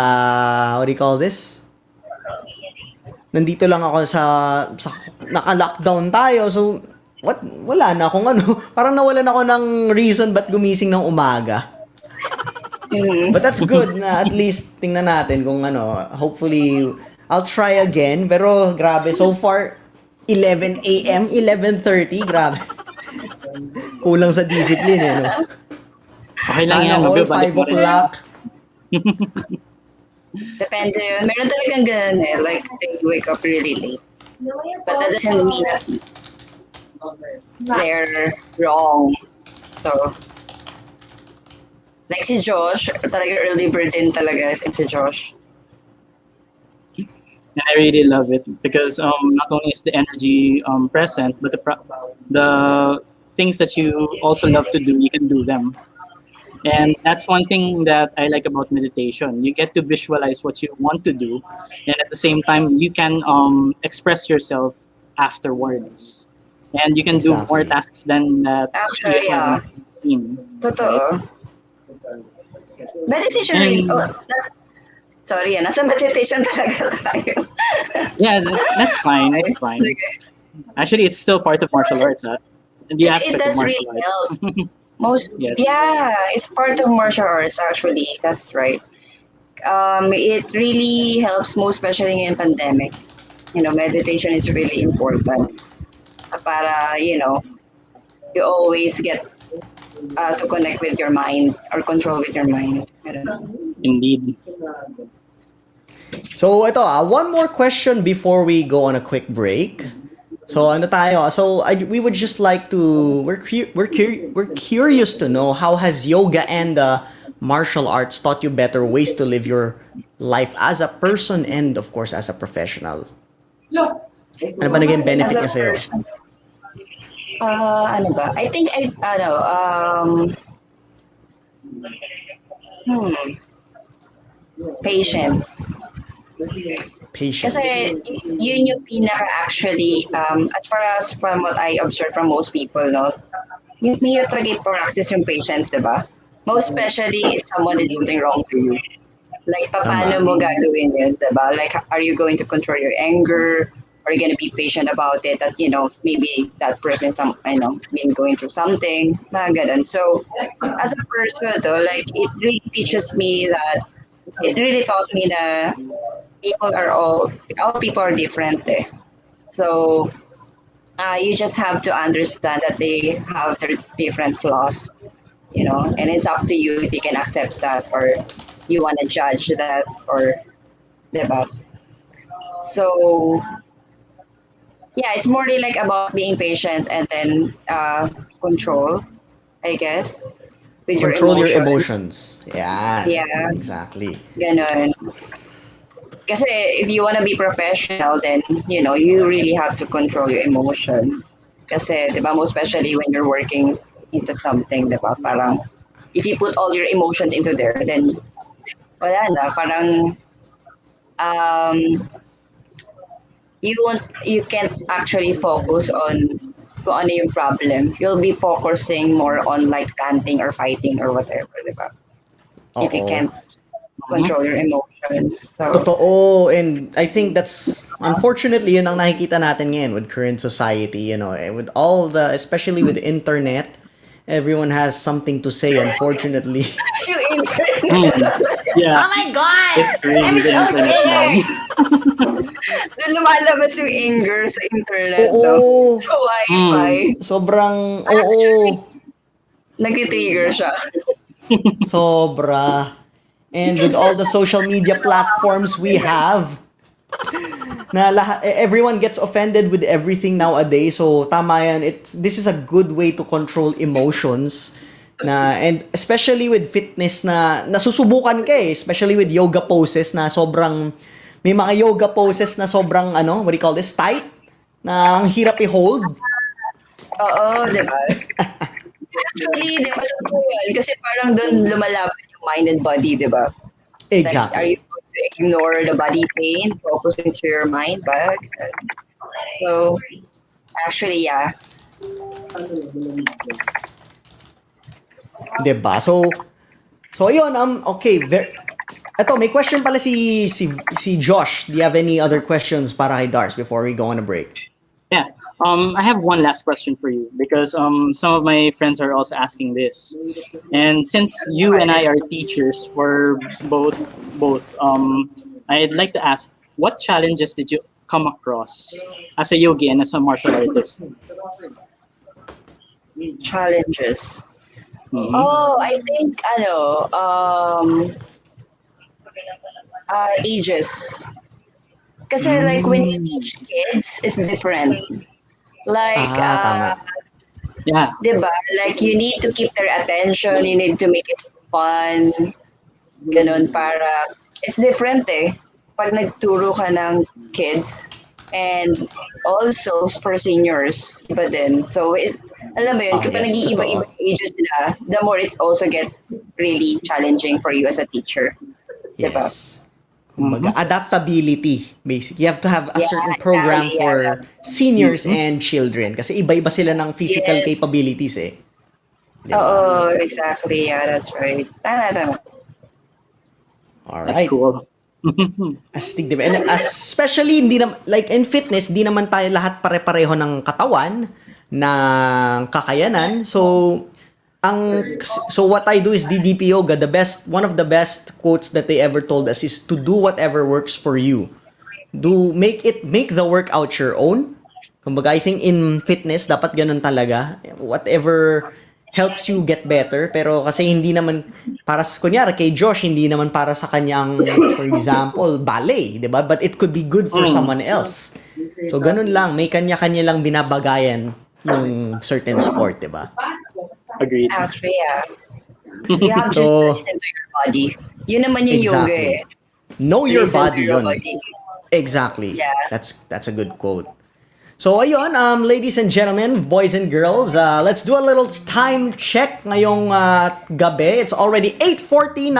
what do you call this? Nandito lang ako sa naka-lockdown tayo. So wala na akong ano, parang nawalan ako ng reason ba't gumising ng umaga. Mhm. But that's good na at least tingnan natin kung ano, hopefully I'll try again. Pero grabe, so far 11 a.m., 11:30, grabe. Kulang sa discipline eh, no? Okay lang Sana yan, all mababalik 5 mo rin. o'clock. Depende yun. Meron talagang ganun eh. Like, they wake up really late. But that doesn't mean that they're wrong. So, like si Josh, talaga early bird din talaga si Josh. And I really love it because not only is the energy present, but the things that you also love to do, you can do them. And that's one thing that I like about meditation. You get to visualize what you want to do, and at the same time, you can express yourself afterwards. And you can do more Exactly. tasks than that Actually, you yeah. haven't seen. Totoo. Meditation really, And sorry, nasa meditation talaga tayo. yeah, that's fine. That's fine. Sige. Actually, it's still part of martial arts. The It aspect of does martial really arts. help. Yes. Yeah, it's part of martial arts actually. That's right. It really helps, most especially in pandemic. Meditation is really important. Para, you always get to connect with your mind or control with your mind. I don't know. Indeed. So ito, one more question before we go on a quick break. So ano tayo? So we would just like to we're curious to know how has yoga and martial arts taught you better ways to live your life as a person and of course as a professional. Ano ba naging As benefit a niya sa'yo? person, Ano ba? I think hmm, patience. Kasi Patience. yun yung pinaka actually, as far as from what I observe from most people, no, yung mahirap talaga i-practice yung patience, di ba? Most especially if someone did something wrong to you. Like, Tama. paano mo gagawin yun, di ba? Like, are you going to control your anger? Are you gonna be patient about it? That, maybe that person been going through something, mga ganun. So, as a person, though, like, it really taught me that all people are different, eh. So, you just have to understand that they have their different flaws, and it's up to you if you can accept that or you want to judge that or diba? So yeah, it's more really like about being patient and then control, I guess, with your Control your emotions. emotions. Yan. Yeah, Exactly. ganun. Kasi if you want to be professional, then you really have to control your emotion. Kasi, di ba, most especially when you're working into something, di ba, parang if you put all your emotions into there, then wala na, parang um, you can't actually focus on kung ano yung problem. You'll be focusing more on like ranting or fighting or whatever, di ba? If you Oo. can't control your emotions. So, Totoo. And I think that's, unfortunately, yun ang nakikita natin ngayon with current society, with all the, especially with internet, everyone has something to say, unfortunately. yung internet. Yeah, Oh my God! it's really the internet now. Doon lumalabas yung anger sa internet, no? Oo. Sa Wi-Fi. Sobrang, Actually, oo. nag-trigger siya. Sobra. And with all the social media platforms we have, na everyone gets offended with everything nowadays. So tama yan. This is a good way to control emotions. And especially with fitness na nasusubukan ka eh. Especially with yoga poses na sobrang, may mga yoga poses na sobrang, what do you call this? Tight? Na ang hirap i-hold. Oo, di ba? Actually, di ba, totoo yan? Kasi parang doon lumalaban yung mind and body, di ba? Like, are you Exactly. going to ignore the body pain, focus into your mind ba? So, actually, yeah. Diba? So ayun, okay, eto, may question pala si Josh. Do you have any other questions para kay Dars before we go on a break? Yeah. I have one last question for you because some of my friends are also asking this, and since you and I are teachers for both, I'd like to ask, what challenges did you come across as a yogi and as a martial artist? Challenges. Mhm. Oh, I think, ages. Kasi like when you teach kids, it's different. Like, Tama. Yeah. diba? Like, you need to keep their attention, you need to make it fun, ganun, para, it's different eh, pag nagturo ka ng kids, and also for seniors, iba din. So, alam mo yun, kapag Yes, nag-iiba-iba totoo. yung ages nila, the more it also gets really challenging for you as a teacher. Diba? Yes. Kumbaga, adaptability. Basic. You have to have a Yeah, certain program exactly, for yeah. seniors and children. Kasi iba-iba sila ng physical Yes. capabilities eh. Diba? Oo, exactly. Yeah, that's right. Tama. That's Alright. cool. Astig, diba? And especially, like in fitness, di naman tayo lahat pare-pareho ng katawan, ng kakayanan. So what I do is DDP yoga. One of the best quotes that they ever told us is to do whatever works for you. Make the workout your own. Kumbaga, I think in fitness, dapat ganun talaga. Whatever helps you get better. Pero kasi hindi naman, kunyari kay Josh, hindi naman para sa kanyang, for example, ballet, di ba? But it could be good for someone else. So, ganun lang. May kanya-kanya lang binabagayan yung certain sport, di ba? Agreed. Actually, yeah. You have just to listen to your body. Yun naman yung yoga Exactly. eh. Know your Listen to body your yun. body. Exactly. Yeah. That's a good quote. So ayun, ladies and gentlemen, boys and girls, let's do a little time check ngayong gabi. It's already 8:40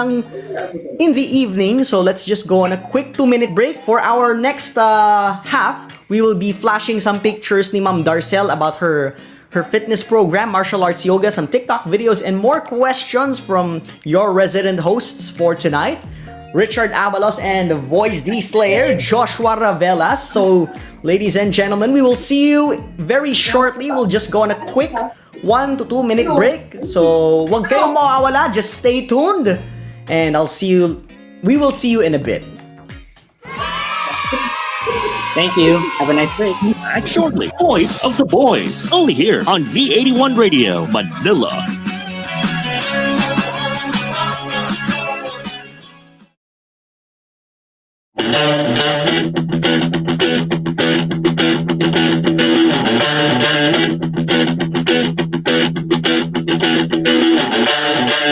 in the evening, so let's just go on a quick 2-minute break. For our next half, we will be flashing some pictures ni Ma'am Darcell about her fitness program, martial arts yoga, some TikTok videos, and more questions from your resident hosts for tonight. Richard Avalos and Voice D Slayer, Joshua Ravelas. So, ladies and gentlemen, we will see you very shortly. We'll just go on a quick 1 to 2 minute break. So, wag kayong mawawala. Just stay tuned. And we will see you in a bit. Thank you. Have a nice break. Back shortly. Voice of the Boys. Only here on V81 Radio, Manila.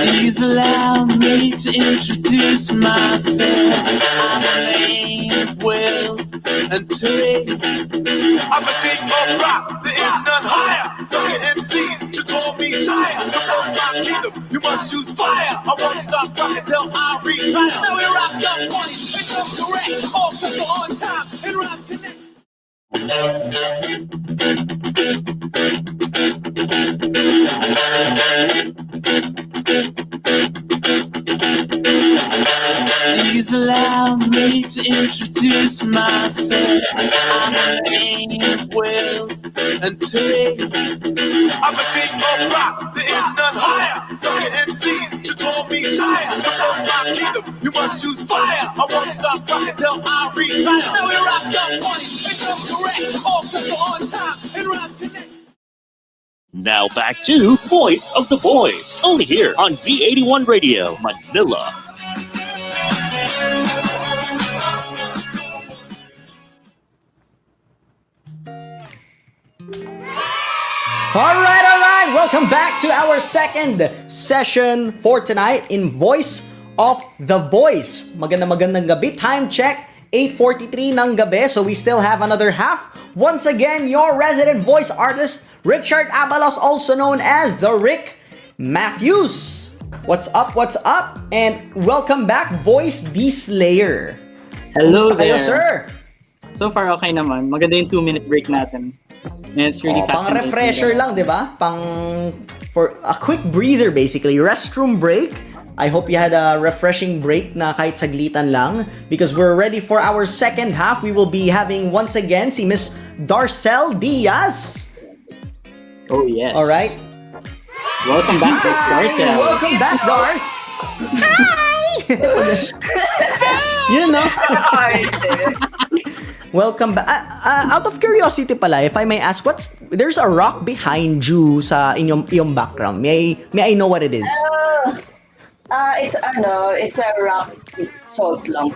Please allow me to introduce myself. I'm a man of wealth and taste. I'm a king of rock, there is none higher. Some of MCs should call me sire. To run my kingdom, you must choose fire. I won't stop rocking till I retire. Now we rock up parties and come correct. All people on time and rock connect. Please allow me to introduce myself. I'm a man of wealth and taste. I'm a king of rock, there is none higher. Some of MCs should call me sire. To run my kingdom, you must choose fire. I won't stop rocking till I retire. Now we rock up parties and come correct. All people on time and rock connect. Now back to Voice of the Boys. Only here on V81 Radio, Manila. All right. Welcome back to our second session for tonight in Voice of the Boys. Magandang gabi. Time check, 8:43 ng gabi. So we still have another half. Once again, your resident voice artist, Richard Avalos, also known as THERICKMATTHEWS. What's up? And welcome back, Voice D Slayer. Hello Kumusta kayo, there. sir? So far, okay naman. Maganda yung 2-minute break natin. And it's really Pang fascinating. refresher lang, di ba? For a quick breather, basically. Restroom break. I hope you had a refreshing break na kahit saglitan lang. Because we're ready for our second half. We will be having, once again, si Miss Darcell Diaz. Oh, yes. Alright? Welcome back, Miss Darcell. Welcome back, Dars! Hi! You know? Welcome back. Out of curiosity pala, if I may ask, there's a rock behind you sa inyong background. May I know what it is? It's a rock salt lump.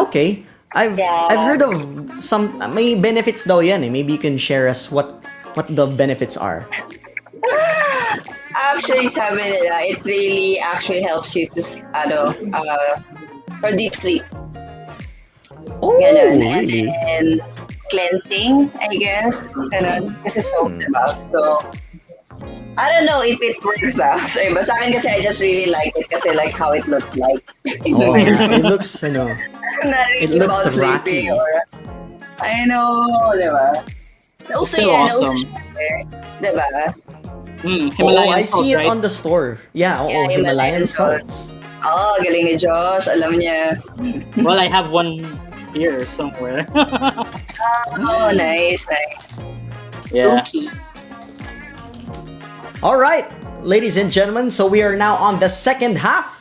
Okay. I've heard of some may benefits daw yan eh. Maybe you can share us what the benefits are. Actually, sabi nila, it really actually helps you to, for deep sleep. Oh, Ganun. really? And cleansing, I guess. Ganun. Kasi soap, diba? So, I don't know if it works sa iba. Sa akin kasi, I just really like it kasi like how it looks like. Oh, it looks, Not really it looks about rocky. sleeping or, I know, diba? It's so awesome. Diba? Himalayan I salt, see it right? on the store. Yeah, Himalayan salts. Oh, galing ni Josh. Alam niya. Well, I have one here somewhere. Oh, nice. Yeah. Okay. All right, ladies and gentlemen, so we are now on the second half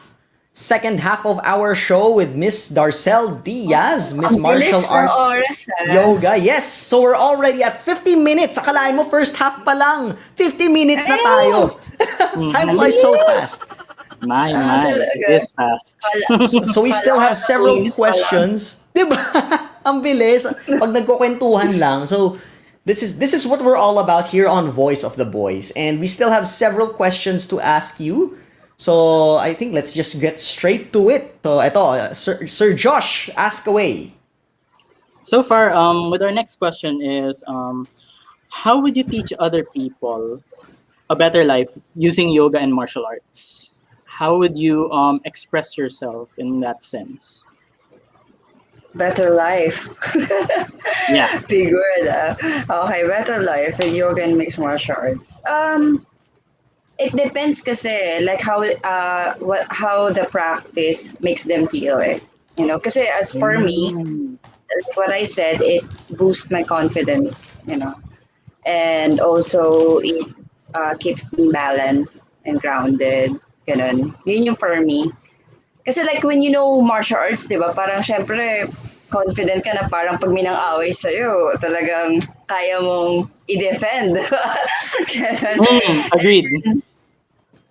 of our show with Miss Darcell Diaz, Miss Ang bilis Martial ng Arts oras, Yoga. Yes, so we're already at 50 minutes. Akalain mo first half pa lang. 50 minutes na tayo. Time flies so fast. My, talaga. this fast. So we still have several questions. Diba? Ang bilis. Pag nagkukwentuhan lang. So this is what we're all about here on Voice of the Boys. And we still have several questions to ask you. So I think let's just get straight to it. So ito, Sir Josh, ask away. So far, with our next question is, how would you teach other people a better life using yoga and martial arts? How would you express yourself in that sense? Better life. Yeah. Big word, ah. Okay, better life with yoga and mixed martial arts. It depends kasi like how the practice makes them feel eh. You know, kasi as for me, Mm. like what I said, it boosts my confidence, and also it keeps me balanced and grounded. Ganun. Yun yung for me. Kasi like when you know martial arts, di ba, parang syempre confident ka na parang pag may nang-away sa'yo, talagang kaya mong i-defend. Ganun. Agreed.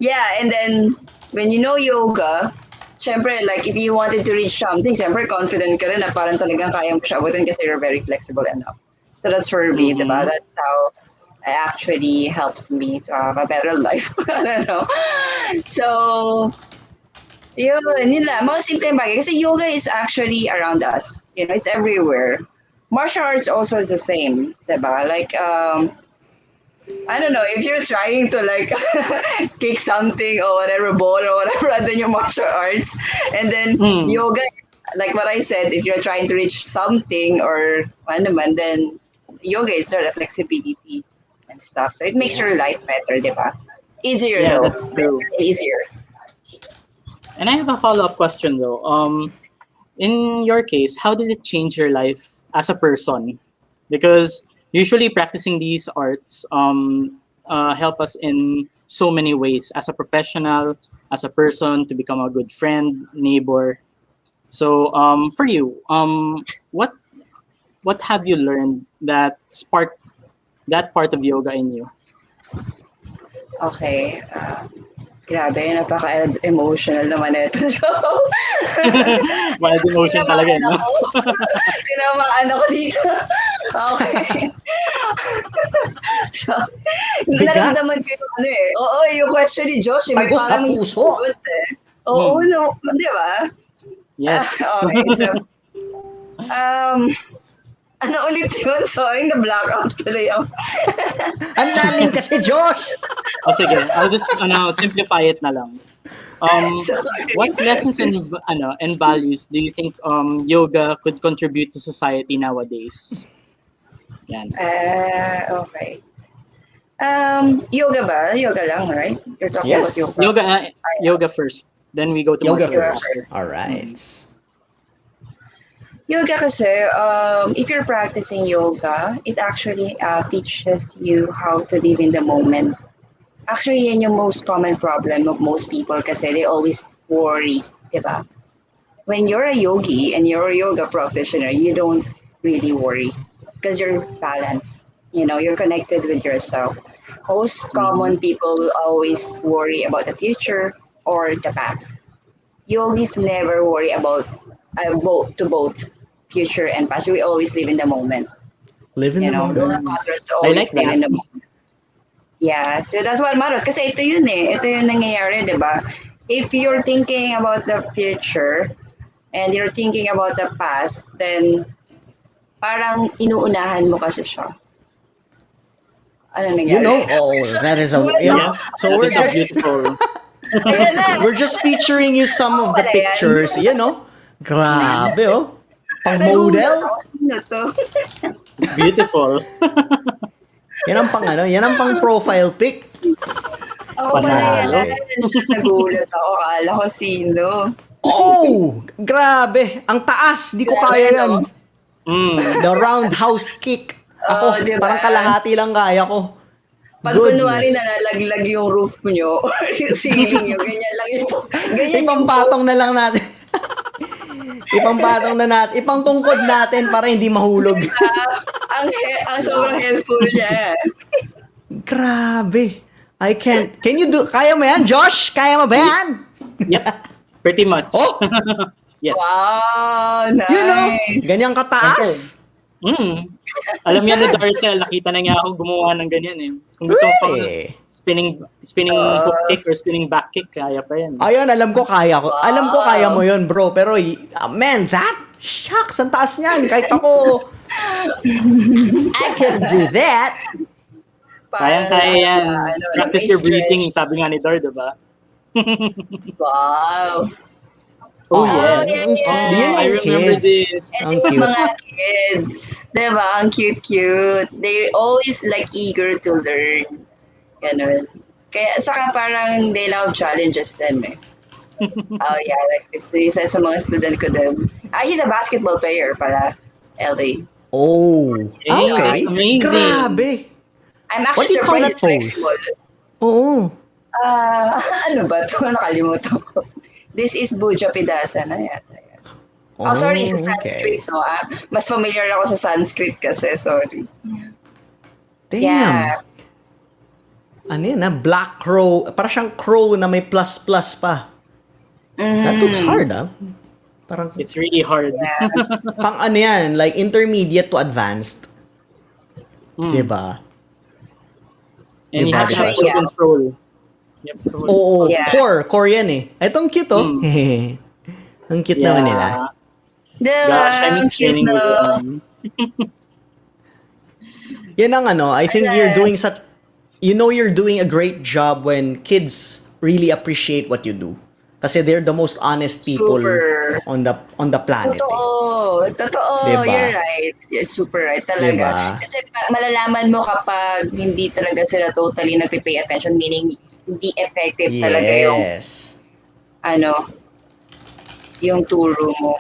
Yeah, and then when you know yoga, syempre like if you wanted to reach something, syempre confident ka rin na parang talagang kaya mo siya abutin kasi you're very flexible enough. So that's for me, diba? That's how it actually helps me to have a better life. I don't know. So, yun lang. Mga simpleng bagay. Kasi yoga is actually around us. It's everywhere. Martial arts also is the same, diba? Like, I don't know, if you're trying to like kick something or whatever, ball or whatever, and then your martial arts, and then yoga, like what I said, if you're trying to reach something or ano man, then yoga is sort of flexibility and stuff. So it makes your life better, diba? Easier Yeah, though. that's true. Easier. And I have a follow-up question though. In your case, how did it change your life as a person? Because usually practicing these arts help us in so many ways as a professional, as a person, to become a good friend, neighbor. So for you, what have you learned that sparked that part of yoga in you? Okay. Grabe, napaka-emotional naman ito. Wild emotion talaga, no? Tinamaan ako dito. Okay. So, naramdaman ko yung ano eh. Oo, yung question ni Josh. May Tagos sa parang may puso. sagot eh. Oo, no. Di ba? Yes. Okay, so, ano ulit yun? Sorry, na-blackout tuloy ako. Ang lalim kasi, Josh! O sige, I'll just simplify it na lang. Sorry. What lessons and values do you think yoga could contribute to society nowadays? Yan. Okay. Yoga ba? Yoga lang, right? You're talking Yes. about yoga. Yoga first. Then we go to Yoga martial arts. first. All right. Yoga kasi, if you're practicing yoga, it actually teaches you how to live in the moment. Actually, yan yung most common problem of most people kasi they always worry, diba? When you're a yogi and you're a yoga practitioner, you don't really worry because you're balanced. You're connected with yourself. Most common people will always worry about the future or the past. Yogis never worry about both future and past. We always live in the moment. Live in the moment. I like live that. in the moment. Yeah, so that's what matters. Kasi ito yun eh. Ito yung nangyayari, di ba? If you're thinking about the future and you're thinking about the past, then parang inuunahan mo kasi siya. Ano nangyayari? That is a... So That we're is so just... beautiful. Ayan na. We're just featuring you some of the pictures, Grabe, oh. Pang model. Sino to? It's beautiful. Yan ang pang profile pic. Ako Panalo. pala yan. Nagulat ako. Akala ko sino. Oh! Grabe! Ang taas! Di ko kaya yan. The roundhouse kick. Ako, diba? parang kalahati lang kaya ko. Pag kunwari nalalaglag yung roof nyo or yung ceiling nyo, ganyan lang yung... Ganyan Ipampatong na lang natin. Ipangtungkod natin para hindi mahulog. ang sobrang helpful niya. Grabe. I can't. Can you do... Kaya mo yan, Josh? Kaya mo ba yan? Yeah, pretty much. Oh! Yes. Wow, nice. Ganyang kataas. Alam niya ni Darcell, nakita na niya ako gumawa ng ganyan eh. Kung gusto mo pa spinning hook kick or spinning back kick, kaya pa yan. Ayun, alam ko kaya ko. Alam ko kaya mo yun, bro. Pero, man, that Shucks, ang taas niyan. Kahit ako, I can do that. Kayang-kaya yan. Practice your may breathing, stretch. sabi nga ni Dor, diba? Wow. Oh, Oh, yes. yeah. Yun I ang remember kids. this. Ang Yung cute. mga kids, diba? Ang cute-cute. They're always like eager to learn. Ganun. Kaya saka parang they love challenges din eh. Oh yeah, like this isa sa mga student ko din. He's a basketball player pala. LA. Oh, Hey, okay. that's amazing. Grabe. I'm What actually do you call surprised that he's pose? flexible. Oo. Ano ba ito? Nakalimutan ko. This is Buja Pidasa na yata. Oh, sorry, sa Sanskrit, no? Mas familiar ako sa Sanskrit kasi, sorry. Damn. Yeah. Ano yun, Black crow. Parang siyang crow na may plus-plus pa. That looks hard, Parang, It's really hard. pang ano yan, like intermediate to advanced. Diba? And you have to have Actually, full yeah. control. You have to full Oo, Yeah. core yan eh. Ito, ang cute, oh. Ang cute naman nila. Gosh, I miss Cute training with no. them. Yan ang ano, I think you're doing such, you're doing a great job when kids really appreciate what you do. Kasi they're the most honest people Super. on the planet. Totoo. Diba? You're right. You're super right talaga. Diba? Kasi malalaman mo kapag hindi talaga sila totally nagpe-pay attention, meaning hindi effective talaga yung Yes. yung turo mo.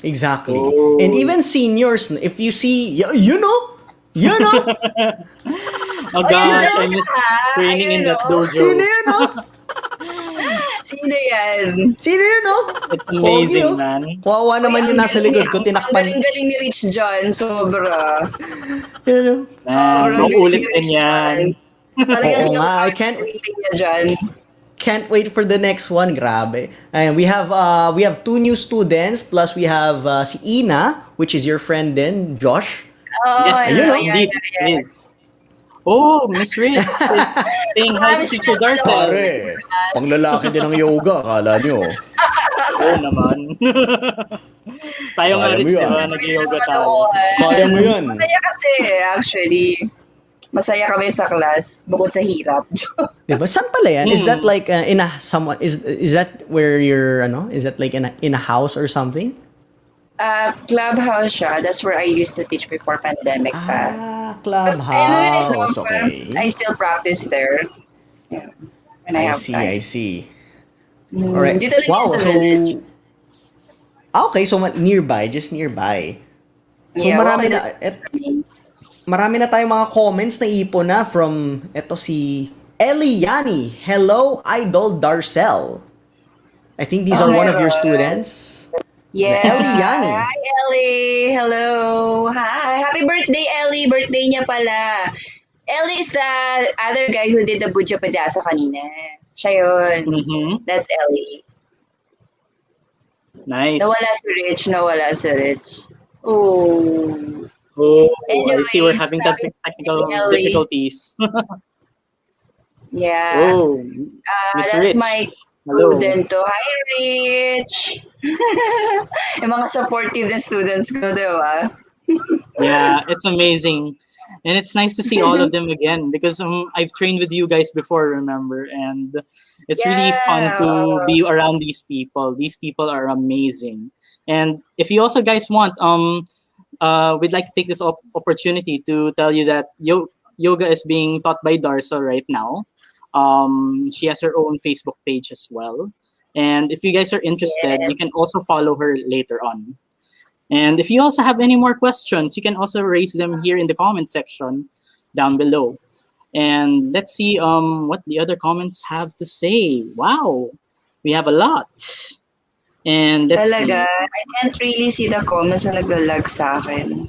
Exactly. Oh. And even seniors, if you see, Oh gosh, I miss training in that dojo. Sino yun, Sino yan? Sino yun, It's amazing, Pogi, man. Kawawa naman yung nasa likod ko, Ang tinakpan. galing-galing ni Rich John, sobra. Yun, Man, Sobrang mauulit galing din ni Rich yan. John. Talagang Oo nga, I yung can't- rating niya dyan. Can't wait for the next one, grabe. And we have 2 new students, plus we have si Ina, which is your friend din, Josh. Oh, Yes, Ayun, yeah, oh. indeed. yeah. It is. Oh, Miss Rich is saying hi to Teacher Darcell. pang lalaki din ang yoga, akala nyo. Oo naman. Tayo nga Kaya mo Rich, yan. diba? Nag-yoga tayo. Kaya mo yan. Masaya kasi, actually. Masaya kami sa class, bukod sa hirap. Diba? Saan pala yan? Is that like in a someone is that where you're is that like in a house or something? Clubhouse siya. That's where I used to teach before pandemic pa. Clubhouse. Okay. I still practice there. Yeah. When I have time. I see. Alright. Dito lang Wow. sa village. Okay, so just nearby. So Yeah, marami walking na tayong mga comments na ipon na from si Eliani. Hello, Idol Darcell. I think these are one of your students. Yeah. Eliani. Hi, Ellie. Hello. Hi. Happy birthday, Ellie. Birthday niya pala. Ellie is the other guy who did the Buja Padasa kanina. Siya yun. That's Ellie. Nice. Nawala si Rich. Oh. Oh, I see we're Anyways, having sabi technical ni Ellie. difficulties. Yeah. Oh, Miss That's Rich. my Hello. student to. Hi, Rich. Yung mga supportive na students ko, di ba? Yeah, it's amazing. And it's nice to see all of them again because I've trained with you guys before, remember? And it's really fun to be around these people. These people are amazing. And if you also guys want, we'd like to take this opportunity to tell you that yoga is being taught by Darcell right now. She has her own Facebook page as well. And if you guys are interested, you can also follow her later on. And if you also have any more questions, you can also raise them here in the comment section down below. And let's see what the other comments have to say. Wow, we have a lot. And let's Talaga, see. I can't really see the comments na naglalag sa akin.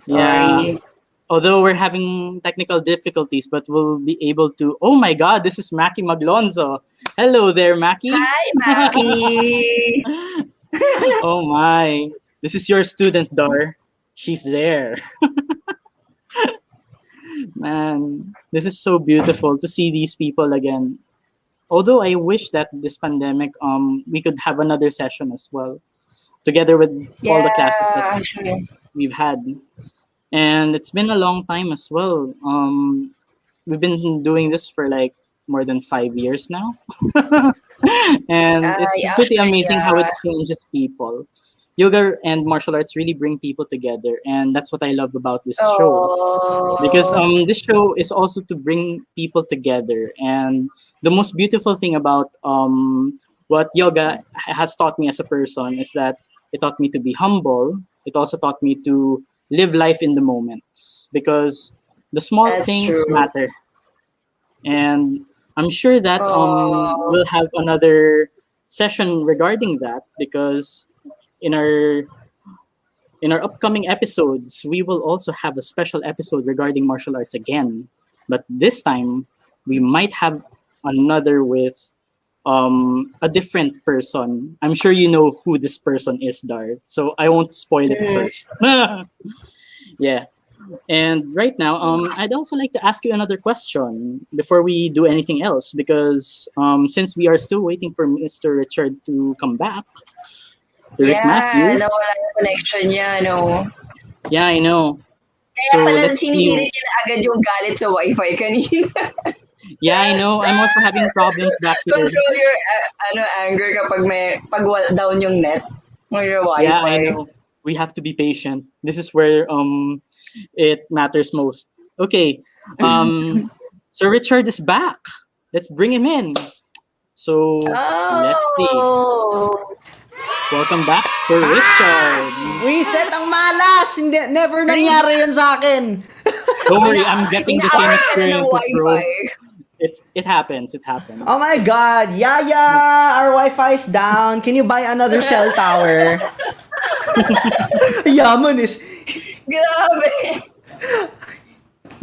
Yeah. Sorry. Although we're having technical difficulties, but we'll be able to. Oh my God, this is Maki Maglonzo. Hello there, Maki. Hi, Maki. Oh my. This is your student, Dar. She's there. Man, this is so beautiful to see these people again. although I wish that this pandemic, we could have another session as well, together with all the classes that Yeah, actually. we've had. And it's been a long time as well. We've been doing this for like more than 5 years now. And it's Yeah, pretty actually, amazing how it yeah. changes people. Yoga and martial arts really bring people together, and that's what I love about this show. Because Oh, this show is also to bring people together, and the most beautiful thing about what yoga has taught me as a person is that it taught me to be humble. It also taught me to live life in the moments, because the small that's things true. matter. And I'm sure that Oh, we'll have another session regarding that, because in our upcoming episodes we will also have a special episode regarding martial arts again. But this time we might have another with a different person. I'm sure you know who this person is, Dart, so I won't spoil it mm, first. Yeah. And right now, I'd also like to ask you another question before we do anything else, because since we are still waiting for Mr. Richard to come back, the Rick yeah, Matthews. nawala yung connection niya, no? Yeah, I know. Kaya So pala let's see. sinihirit niya na agad yung galit sa wifi kanina. Yeah, I know. I'm also having problems back here. Control your anger kapag down yung net or your Yeah, I wifi. know. We have to be patient. This is where it matters most. Okay. So Richard is back. Let's bring him in. So let's see. Oh, Welcome back to Richard. Wiset ang malas! Hindi, never nangyari yun sa akin. Don't worry, I'm getting the same inaaway ka na ng experiences, bro. wifi. It happens. It happens. Oh my God, Yaya, our Wi-Fi's down. Can you buy another cell tower? Yaman is, Grabe.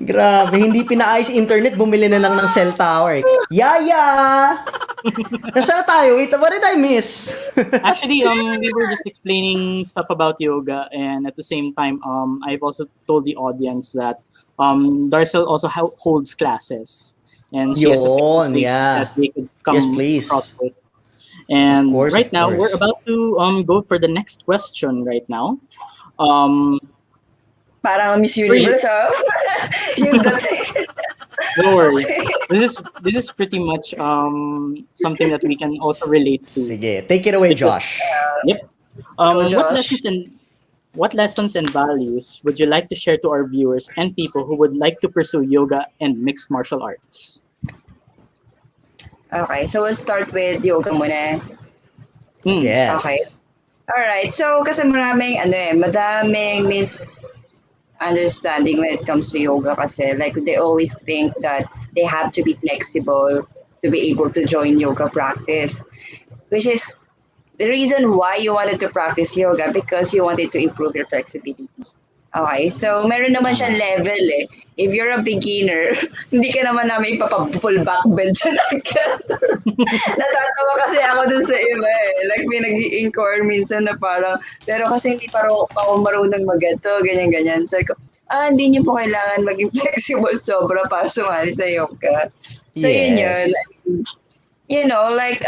grabe, hindi pinaayos internet, bumili na lang ng cell tower. Yaya! Nasaan na tayo? Wait, what did I miss? Actually, we were just explaining stuff about yoga, and at the same time, I've also told the audience that Darcell also holds classes, and she has a Yun, Facebook yeah. that they could come Yes, please. across with. And Of course, right of now, course. we're about to go for the next question. Right now, um, Parang Miss Universe, ah. Yung dating. don't worry. This is pretty much something that we can also relate to. Sige, take it away, Because- Josh. Yep. Go, Josh. What lessons and values would you like to share to our viewers and people who would like to pursue yoga and mixed martial arts? Okay, so we'll start with yoga muna. Yes. Okay. Alright, so kasi madaming misunderstanding when it comes to yoga kasi like they always think that they have to be flexible to be able to join yoga practice, which is the reason why you wanted to practice yoga because you wanted to improve your flexibility. Okay, so meron naman siyang level eh. If you're a beginner, hindi ka naman namin ipapa-full back bend siya agad. Natatawa kasi ako dun sa iba eh. Like may nag-i-inquire minsan na parang, pero kasi hindi pa ako marunong mag-ganto, ganyan-ganyan. So ako, hindi niyo po kailangan maging flexible sobra para sumali sa yoga. So yun yun. Yes. You know, like,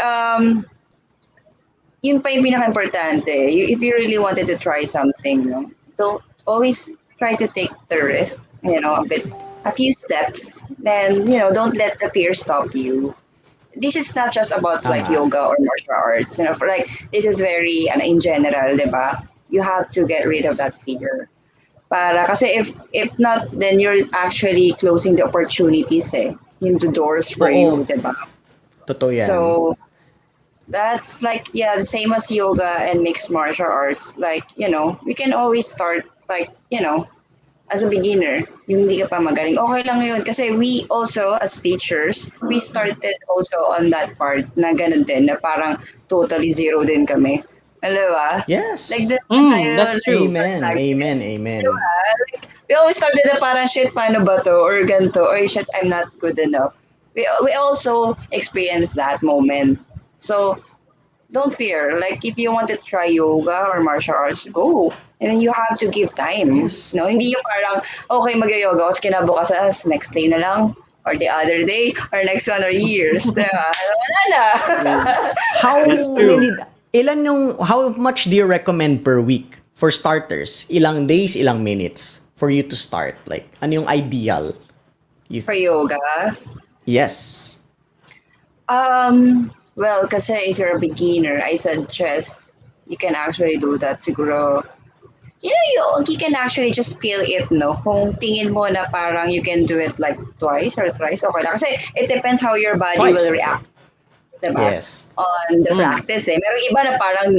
yun pa yung pinaka-importante. If you really wanted to try something, no? Don't always try to take the risk, you know, a few steps. Then, you know, don't let the fear stop you. This is not just about like yoga or martial arts, you know, for like this is very in general, diba? You have to get rid of that fear. Para kasi if not, then you're actually closing the opportunities into doors for you, diba? Totoo yan. So that's like the same as yoga and mixed martial arts. Like, you know, we can always start like, you know, as a beginner, yung hindi ka pa magaling, okay lang yun. Kasi we also, as teachers, we started also on that part na ganun din, na parang totally zero din kami. Alam ba? Yes. Like That's true. Amen. Amen. Amen. Like, we always started na parang, shit, paano ba to? Or ganito, or shit, I'm not good enough. We also experienced that moment. So, don't fear. Like, if you want to try yoga or martial arts, go. And then you have to give time. Yes. No, hindi yung parang, okay, mag-yoga, tapos kinabukasan, next day na lang. or the other day, or next one, or years. Diba? Wala na. How That's true. how much do you recommend per week for starters? Ilang days, ilang minutes for you to start? Like, ano yung ideal? For yoga? Yes. Well, kasi if you're a beginner, I suggest you can actually do that siguro. You can actually just feel it, no? Kung tingin mo na parang you can do it like twice or thrice, okay lang. Kasi it depends how your body Twice, will okay. react. Diba? Yes. On the practice eh. Merong iba na parang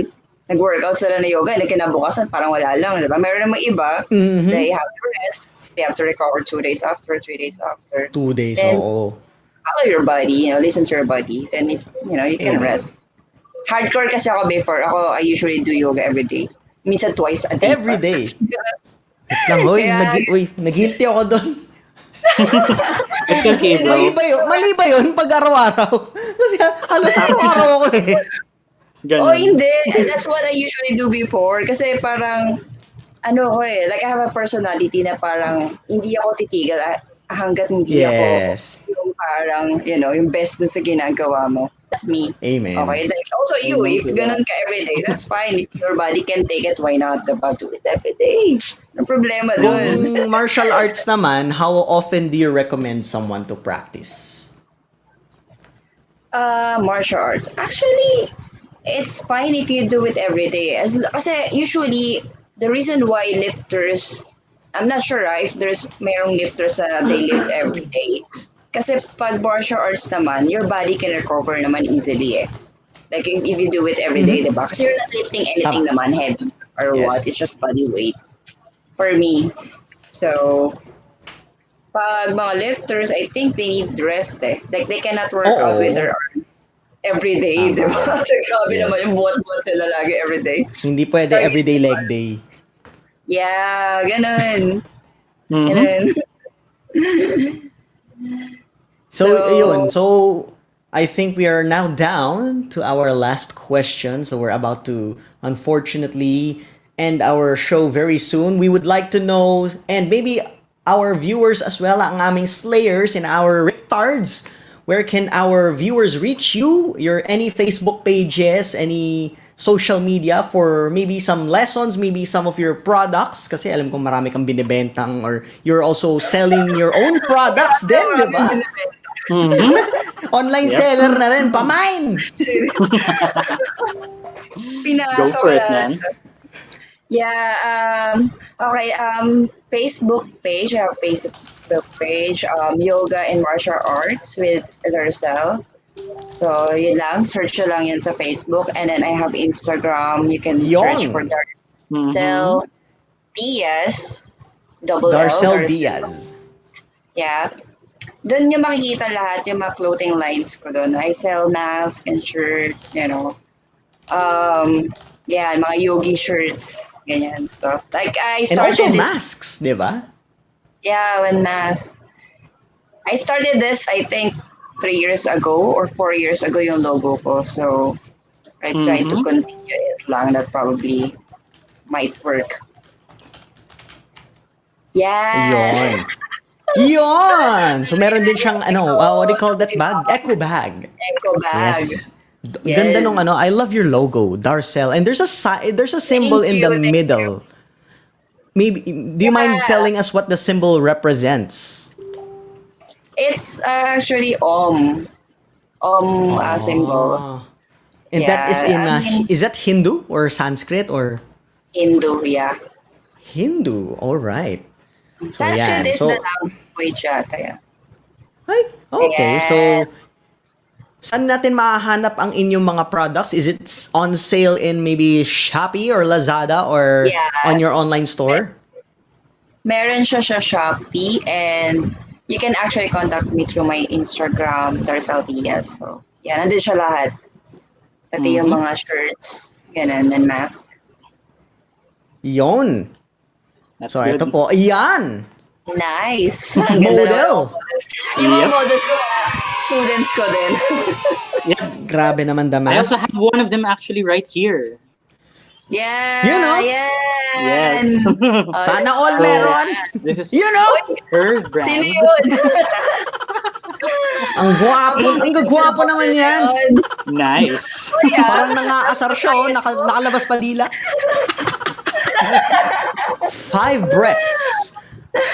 nag-workout sila na yoga, na kinabukasan parang wala lang, diba? Meron namang iba, they have to rest, they have to recover 2 days after, 3 days after. 2 days, Then, oo. follow your body, listen to your body, then if, you can Amen. rest. Hardcore kasi ako before. I usually do yoga every day. Minsan twice a day. Every pa. day? Wait lang, nag-guilty ako doon. It's okay, bro. Mali ba yun pag araw-araw? Kasi halos araw-araw ako eh. Ganun. Hindi. That's what I usually do before. Kasi parang, like I have a personality na parang hindi ako titigil hanggat hindi Yes. ako yung parang, yung best dun sa ginagawa mo. That's me. Amen. Okay? Like, also you, Amen if to ganun ka every day, that's fine. If your body can take it, why not? Diba? Do it every day. No problema dun. Kung martial arts naman, how often do you recommend someone to practice? Martial arts. Actually, it's fine if you do it every day. Kasi usually, the reason why lifters, I'm not sure if mayroong lifters na they lift every day. Kasi pag martial arts naman, your body can recover naman easily eh. Like if you do it every day, diba? Kasi you're not lifting anything naman heavy or Yes. what. It's just body weight for me. So, pag mga lifters, I think they need rest eh. Like they cannot work out with their arms every day, Tama. diba? Grabe Yes. naman yung buwan-buwan sila lagi every day. Hindi pwede everyday leg day. Yeah, ganun. Mhm. Ganun. So I think we are now down to our last question. So we're about to, unfortunately, end our show very soon. We would like to know, and maybe our viewers as well, ang aming slayers and our riptards, where can our viewers reach you? Any Facebook pages, any social media for maybe some lessons, maybe some of your products, kasi alam ko marami kang binibentang, or you're also selling your own products din, di ba? Online seller na rin, pamain! Go for it, man. Yeah, okay, Facebook page, I have Facebook page, Yoga and Martial Arts with Darcell. So, yun lang, search nyo lang yun sa Facebook. And then I have Instagram, you can search for Darcell Diaz, double L. Darcell Diaz. Yeah. Doon yung makikita lahat yung mga clothing lines ko doon. I sell masks and shirts, yeah, mga yogi shirts, ganyan stuff. Like I And started also this, masks, di ba? yeah, when masks. I started this, I think, 3 years ago or 4 years ago yung logo ko. So I tried to continue it lang. That probably might work. Yeah. Yon! So meron din siyang what do you call that bag? Eco bag. Eco bag. Yes. Ganda nung I love your logo, Darcell. And there's a symbol in the Thank middle. Maybe do you mind telling us what the symbol represents? It's actually symbol. And that is in I mean- is that Hindu or Sanskrit or Hindu, yeah. Hindu? All right. So Sanskrit yan. is So the language yata. Yeah. ay, okay. Yeah. So saan natin mahahanap ang inyong mga products? Is it on sale in maybe Shopee or Lazada or Yeah. on your online store? Meron siya sa Shopee, and you can actually contact me through my Instagram, Darcell Diaz. So, yeah, nandun siya lahat. Pati yung mga shirts, ganun, and mask. Yon. That's So good. ito po. Ayan. Nice! Ang ganda Model. naman. Yung mga models ko, students ko din. Grabe naman the I also mask. have one of them actually right here. Yeah! You know? Yan! Yes. Oh, Sana that's all so- meron. This is You know? her brand. Sino yun? Ang gwapo, ang gagwapo naman yan. Nice. Parang nangaasar siya, oh. Nakalabas pa dila. 5 breaths.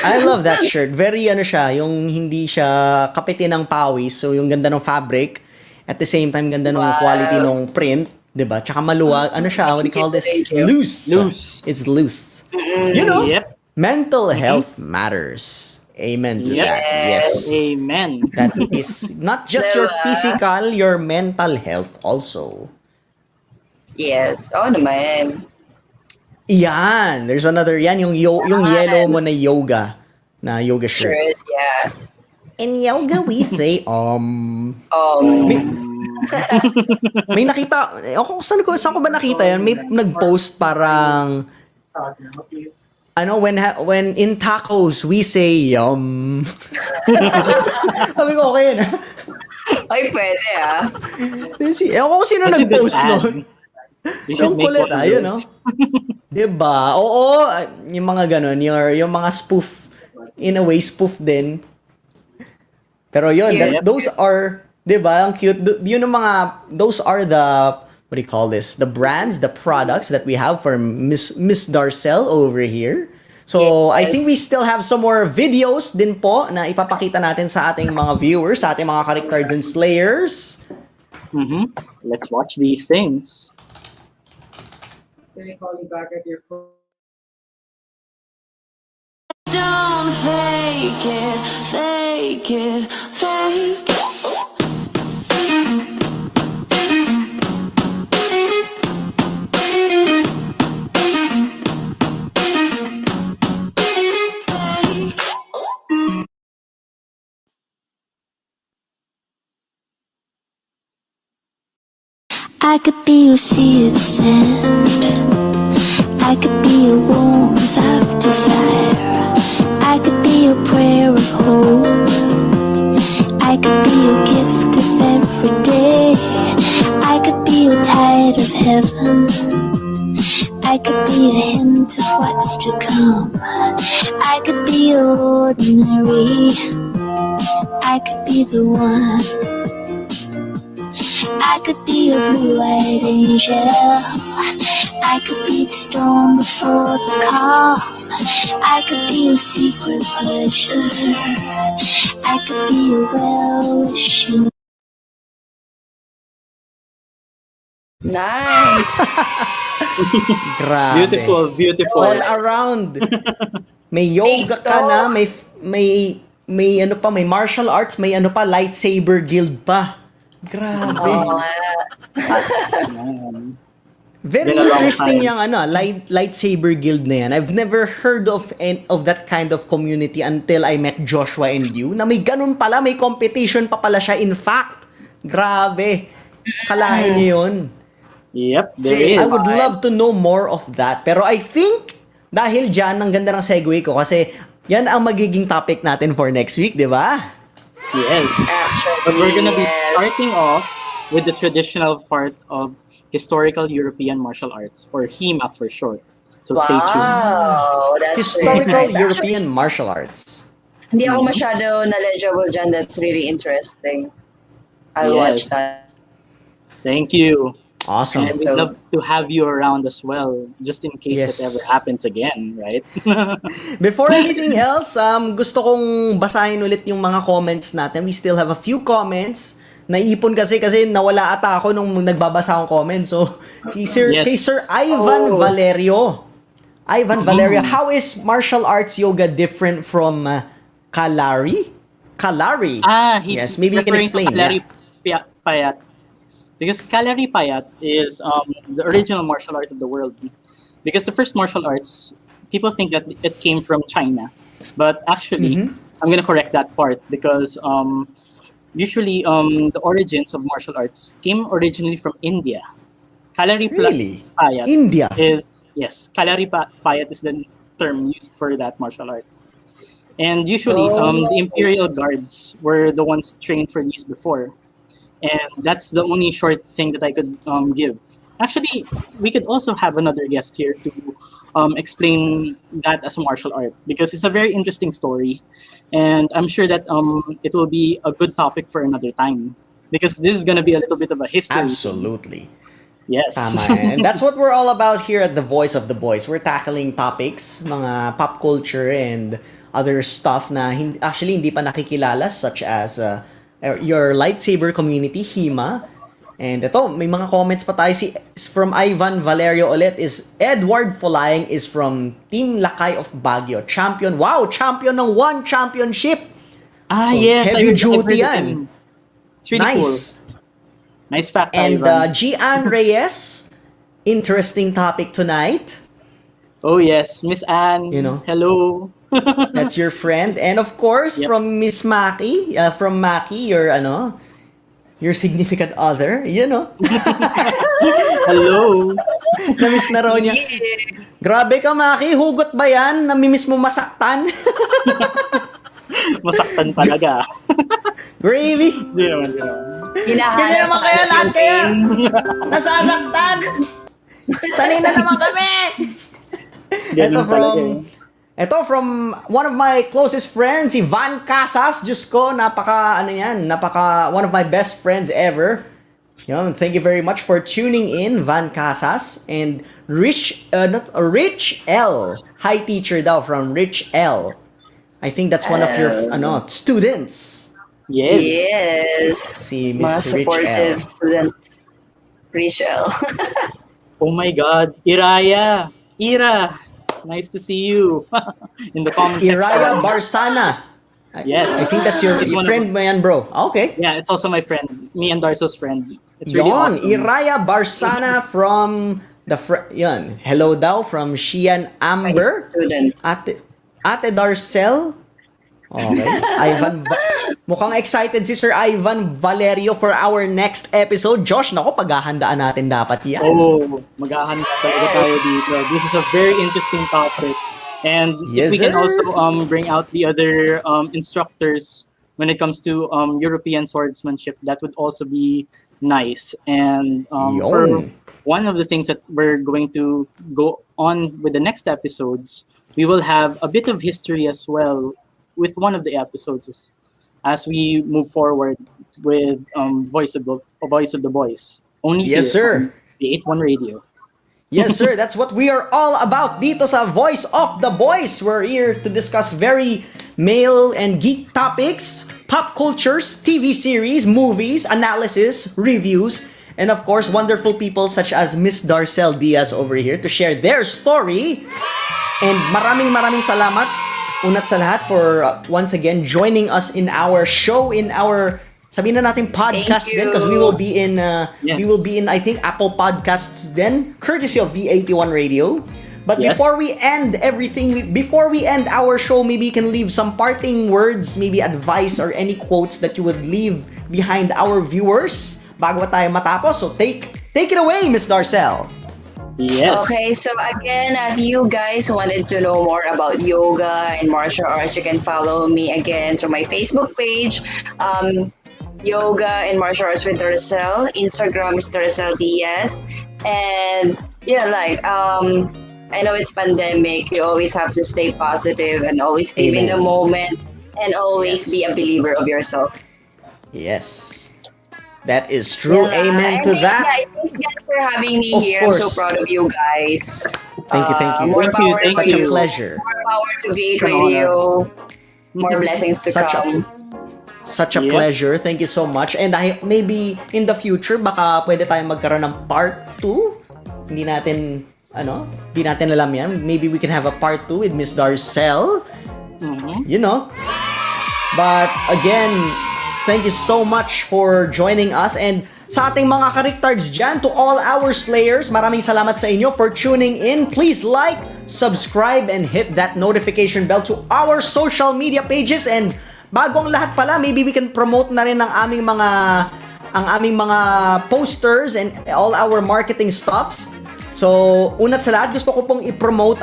I love that shirt. Very ano siya, yung hindi siya kapitin ng pawis. So yung ganda ng fabric. At the same time, ganda ng quality ng print. Diba? Tsaka maluwag. Ano siya? What do you call this? Loose. It's loose. You know, Yep. mental health matters. Amen to that. Yes. Amen. That is not just your physical, your mental health also. Yes. Oo naman. Yan. There's another, yan, yung yellow mo na yoga shirt. Shirt, yeah. In yoga, we say, may nakita, ako, saan ko ba nakita yan? May nag-post parang, ano, when in tacos, we say, yum. Sabi ko, okay na. Ay, pwede ah. Ako sino That's a good nag-post ad. nun? You should Yung make kulit, one of yun, those. no? Diba? Oo, yung mga ganun, yung mga spoof, in a way, spoof din. Pero yun, Yep. those are, diba, ang cute, yun yung mga, those are the, what do you call this? The brands, the products that we have for Miss Darcell over here. So, I think we still have some more videos din po na ipapakita natin sa ating mga viewers, sa ating mga Character Slayers. Let's watch these things. Don't fake it, fake it, fake it. I could be your sea of sand. I could be your warmth of desire. I could be your prayer of hope. I could be your gift of every day. I could be your tide of heaven. I could be a hint of what's to come. I could be ordinary. I could be the one. I could be a blue-eyed angel. I could be the storm before the calm. I could be a secret pleasure. I could be a well-wishing. Nice. Grabe. Beautiful. All around. May yoga ka na, may ano pa, may martial arts, may ano pa, lightsaber guild pa. Grabe. Oo. Very It's been a long interesting time. yung lightsaber guild na yan. I've never heard of that kind of community until I met Joshua and you. Na may ganun pala, may competition pa pala siya. In fact, grabe. Kalahin niyo yun. Yep, there Sweet. is. I would love to know more of that. Pero I think, dahil dyan, ang ganda ng segue ko kasi yan ang magiging topic natin for next week, di ba? Yes. Actually, But we're gonna be yes. starting off with the traditional part of historical European martial arts, or HEMA for short. So stay tuned. Wow, that's Historical very nice. European martial arts. Hindi ako masyado knowledgeable dyan. That's really interesting. I'll watch Yes. that. Thank you. Awesome. And we'd love to have you around as well, just in case Yes. it ever happens again, right? Before anything else, gusto kong basahin ulit yung mga comments natin. We still have a few comments. Naipon kasi nawala ata ako nung nagbabasa akong comments. So, kay Sir Ivan Valerio. Valerio, how is martial arts yoga different from Kalari? Kalari? He's yes, maybe you can referring explain. to Kalari Payat. Because Kalari Payat is the original martial art of the world. Because the first martial arts, people think that it came from China. But actually, I'm going to correct that part because usually the origins of martial arts came originally from India. Kalari Really? Payat India? Kalari Payat is the term used for that martial art. And usually, the imperial guards were the ones trained for these before. And that's the only short thing that I could give. Actually, we could also have another guest here to explain that as a martial art because it's a very interesting story, and I'm sure that it will be a good topic for another time because this is gonna be a little bit of a history. Absolutely. Yes. Tama. And that's what we're all about here at The Voice of the Boys. We're tackling topics, mga pop culture and other stuff na actually hindi pa nakikilala, such as your lightsaber community, HEMA. And ito, may mga comments pa tayo. From Ivan Valerio ulit is Edward Folayang is from Team Lakay of Baguio. Champion. Wow! Champion ng one championship! So, Yes. heavy I've duty heard yan. him. It's really Nice. cool. Nice fact, And Ivan. Gian Reyes, interesting topic tonight. Oh yes, Miss Anne. You know. Hello. That's your friend. And of course, Yep. from Miss Maki, from Maki, your significant other, Hello. Namiss na raw niya. Grabe ka, Maki. Hugot ba yan? Namimiss mo masaktan? Masaktan talaga. Gravy. Hindi naman. Hinahanap Ganyan naman pa kaya natin lahat yung kaya. pain. Nasasaktan. Sanay na naman kami. Ganun talaga. Ito from one of my closest friends, si Van Casas. Diyos ko, one of my best friends ever. Thank you very much for tuning in, Van Casas. And Rich L. Hi teacher daw from Rich L. I think that's one of your students. Yes. Si Mga Miss Rich L. supportive students. Rachel. Oh my God, Ira. Nice to see you in the comment section. Iraya Barsana. Yes. I think that's your It's one of- friend mo yan, bro. Okay. Yeah, it's also my friend. Me and Darcell's friend. It's really Yon, awesome. Iraya Barsana from yon. Hello daw from Shian My Amber. student. Ate Darcell. Okay. Mukhang excited si Sir Ivan Valerio for our next episode. Josh, nako, paghahandaan natin dapat yan. Oh, maghahanda talaga tayo dito. This is a very interesting topic. And Yes, if we can sir. also bring out the other instructors when it comes to European swordsmanship, that would also be nice. And for Yon. one of the things that we're going to go on with the next episodes, we will have a bit of history as well with one of the episodes as we move forward with Voice of the Boys. Only Yes, here sir. on the 81 Radio. Yes, sir. That's what we are all about dito sa Voice of the Boys. We're here to discuss very male and geek topics, pop cultures, TV series, movies, analysis, reviews, and of course, wonderful people such as Miss Darcell Diaz over here to share their story. And maraming salamat unat sa lahat for once again joining us in our show, in our sabihin na natin podcast Thank din, because you. we will be in Yes. I think Apple Podcasts then, courtesy of V81 Radio. But Yes. before we end our show, maybe you can leave some parting words, maybe advice or any quotes that you would leave behind our viewers bago tayo matapos. So take it away, Miss Darcell. Yes. Okay, so again, if you guys wanted to know more about yoga and martial arts, you can follow me again through my Facebook page, Yoga and Martial Arts with Darcell. Instagram is Darcell Diaz. And yeah, I know it's pandemic. You always have to stay positive and always live in the Amen. moment and always be a believer of yourself. Yes. That is true. Amen And to thanks, that. guys. Thanks again for having me Of here. I'm so course. proud of you guys. Thank you. More Thank you, power thank to Such a you. pleasure. More power to V8 An honor. Radio. More blessings to Such come. Such a Yep. pleasure. Thank you so much. And maybe in the future, baka pwede tayong magkaroon ng part 2. Hindi natin alam yan. Maybe we can have a part 2 with Miss Darcell. But again, thank you so much for joining us. And sa ating mga kariktards dyan, to all our slayers, maraming salamat sa inyo for tuning in. Please like, subscribe, and hit that notification bell to our social media pages. And bago ang lahat pala, maybe we can promote na rin ang aming mga posters and all our marketing stuff. So, unat sa lahat, gusto ko pong i-promote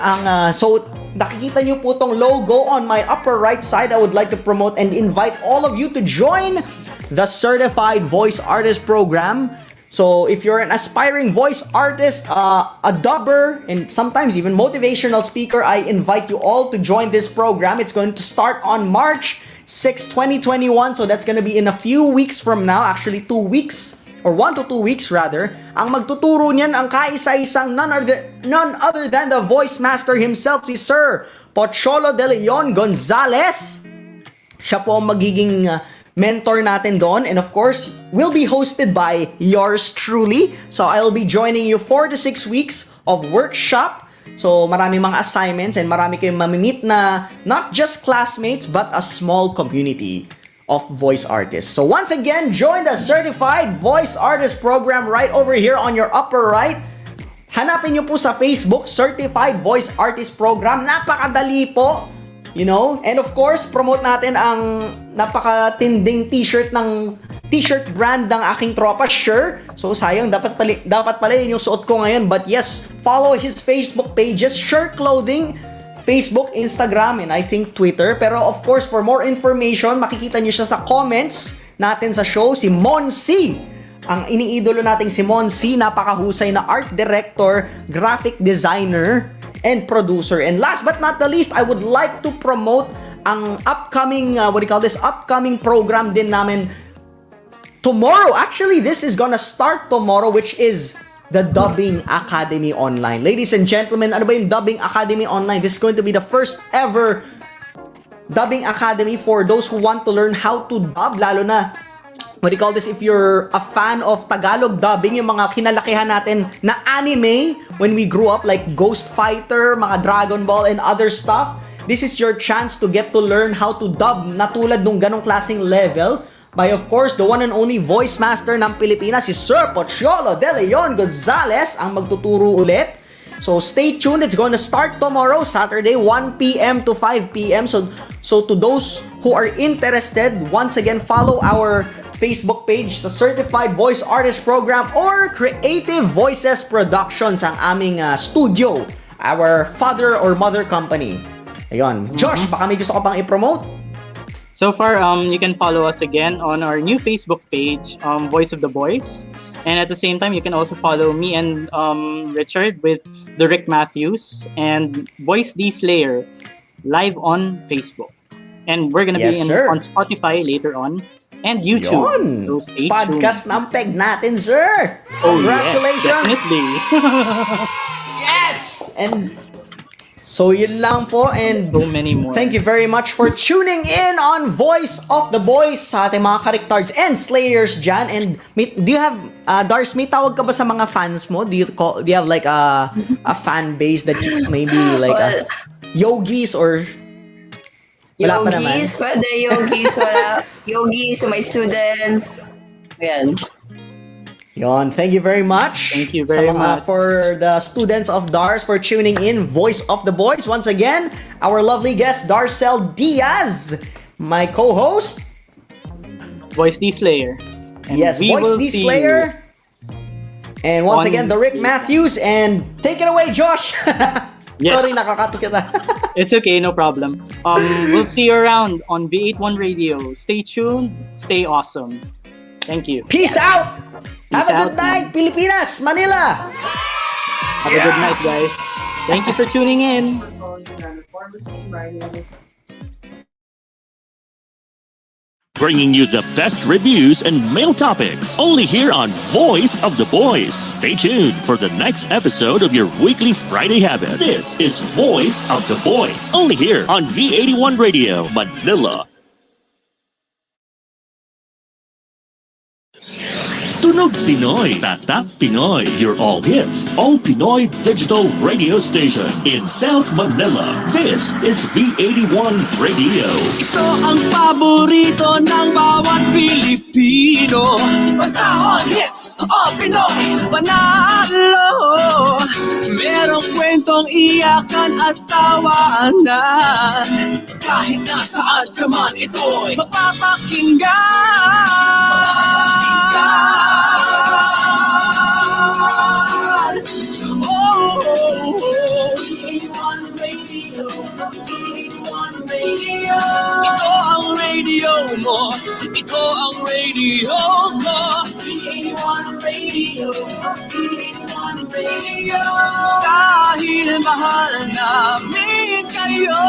so nakikita nyo po tong logo on my upper right side. I would like to promote and invite all of you to join the Certified Voice Artist Program. So if you're an aspiring voice artist, a dubber, and sometimes even motivational speaker, I invite you all to join this program. It's going to start on March 6, 2021. So that's going to be in a few weeks from now. Actually, 2 weeks, or 1 to 2 weeks rather. Ang magtuturo niyan, ang kaisa-isang none other than the voice master himself, si Sir Pocholo de Leon Gonzalez. Siya po ang magiging mentor natin doon. And of course, will be hosted by yours truly. So I'll be joining you 4 to 6 weeks of workshop. So marami mga assignments and marami kayong mamimit na not just classmates but a small community of voice artists. So once again, join the Certified Voice Artist Program right over here on your upper right. Hanapin nyo po sa Facebook, Certified Voice Artist Program. Napakadali po. You know, and of course, promote natin ang napakatinding t-shirt brand ng aking tropa, Sure. So sayang, dapat pala yun yung suot ko ngayon. But yes, follow his Facebook pages, Sure Clothing, Facebook, Instagram, and I think Twitter. Pero of course, for more information, makikita nyo siya sa comments natin sa show. Si Monsi, ang iniidolo nating si Monsi, napakahusay na art director, graphic designer, and producer. And last but not the least, I would like to promote ang upcoming, upcoming program din namin tomorrow. Actually, this is gonna start tomorrow, which is the Dubbing Academy Online. Ladies and gentlemen, ano ba yung Dubbing Academy Online? This is going to be the first ever Dubbing Academy for those who want to learn how to dub, lalo na if you're a fan of Tagalog dubbing, yung mga kinalakihan natin na anime when we grew up, like Ghost Fighter, mga Dragon Ball, and other stuff. This is your chance to get to learn how to dub na tulad nung ganong klaseng level by, of course, the one and only voice master ng Pilipinas, si Sir Pocholo de Leon Gonzalez, ang magtuturo ulit. So stay tuned. It's going to start tomorrow, Saturday, 1 p.m. to 5 p.m. So to those who are interested, once again, follow our Facebook page sa Certified Voice Artist Program or Creative Voices Productions, ang aming studio, our father or mother company. Ayun. Josh, baka may gusto ka pang i-promote? So far, you can follow us again on our new Facebook page, Voice of the Boys. And at the same time, you can also follow me and Richard with THERICKMATTHEWS and Voice D Slayer live on Facebook. And we're gonna be on Spotify later on. And YouTube. Yun. So stay Podcast tuned. ng peg natin, sir. Oh, congratulations. Yes, definitely. Yes! And so yun lang po. And so many more. Thank you very much for tuning in on Voice of the Boys sa ating mga Kariktards and Slayers dyan. And do you have, Dars, may tawag ka ba sa mga fans mo? Do you have like a fan base that you maybe like yogis or... Wala pa naman. Yogis, wala. Yogis, my students. Ayan. Yon, thank you very much. Thank you very much. For the students of DARS for tuning in. Voice of the Boys. Once again, our lovely guest, Darcell Diaz, my co-host. Voice D Slayer. And yes, Voice D Slayer. And once again, THERICKMATTHEWS. And take it away, Josh. Yes. Sorry, nakakato kita. It's okay, no problem. We'll see you around on V81 Radio. Stay tuned, stay awesome. Thank you. Peace out! Have a good night, Pilipinas, Manila! Have a good night, guys. Thank you for tuning in. Bringing you the best reviews and mail topics, only here on Voice of the Boys. Stay tuned for the next episode of your weekly Friday habit. This is Voice of the Boys, only here on V81 Radio, Manila. Tunog Pinoy, Tatak Pinoy, your all hits, all Pinoy digital radio station in South Manila. This is V81 Radio. Ito ang paborito ng bawat Pilipino. Basta all hits, all Pinoy, panalo. Merong kwentong iyakan at tawanan. Kahit nasaan ka man, ito'y mapapakinggan. Ito ang radio mo, ito ang radio mo. Dahil mahal namin kayo.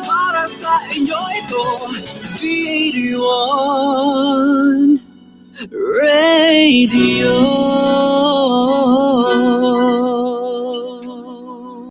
Para sa inyo ito, V81 Radio.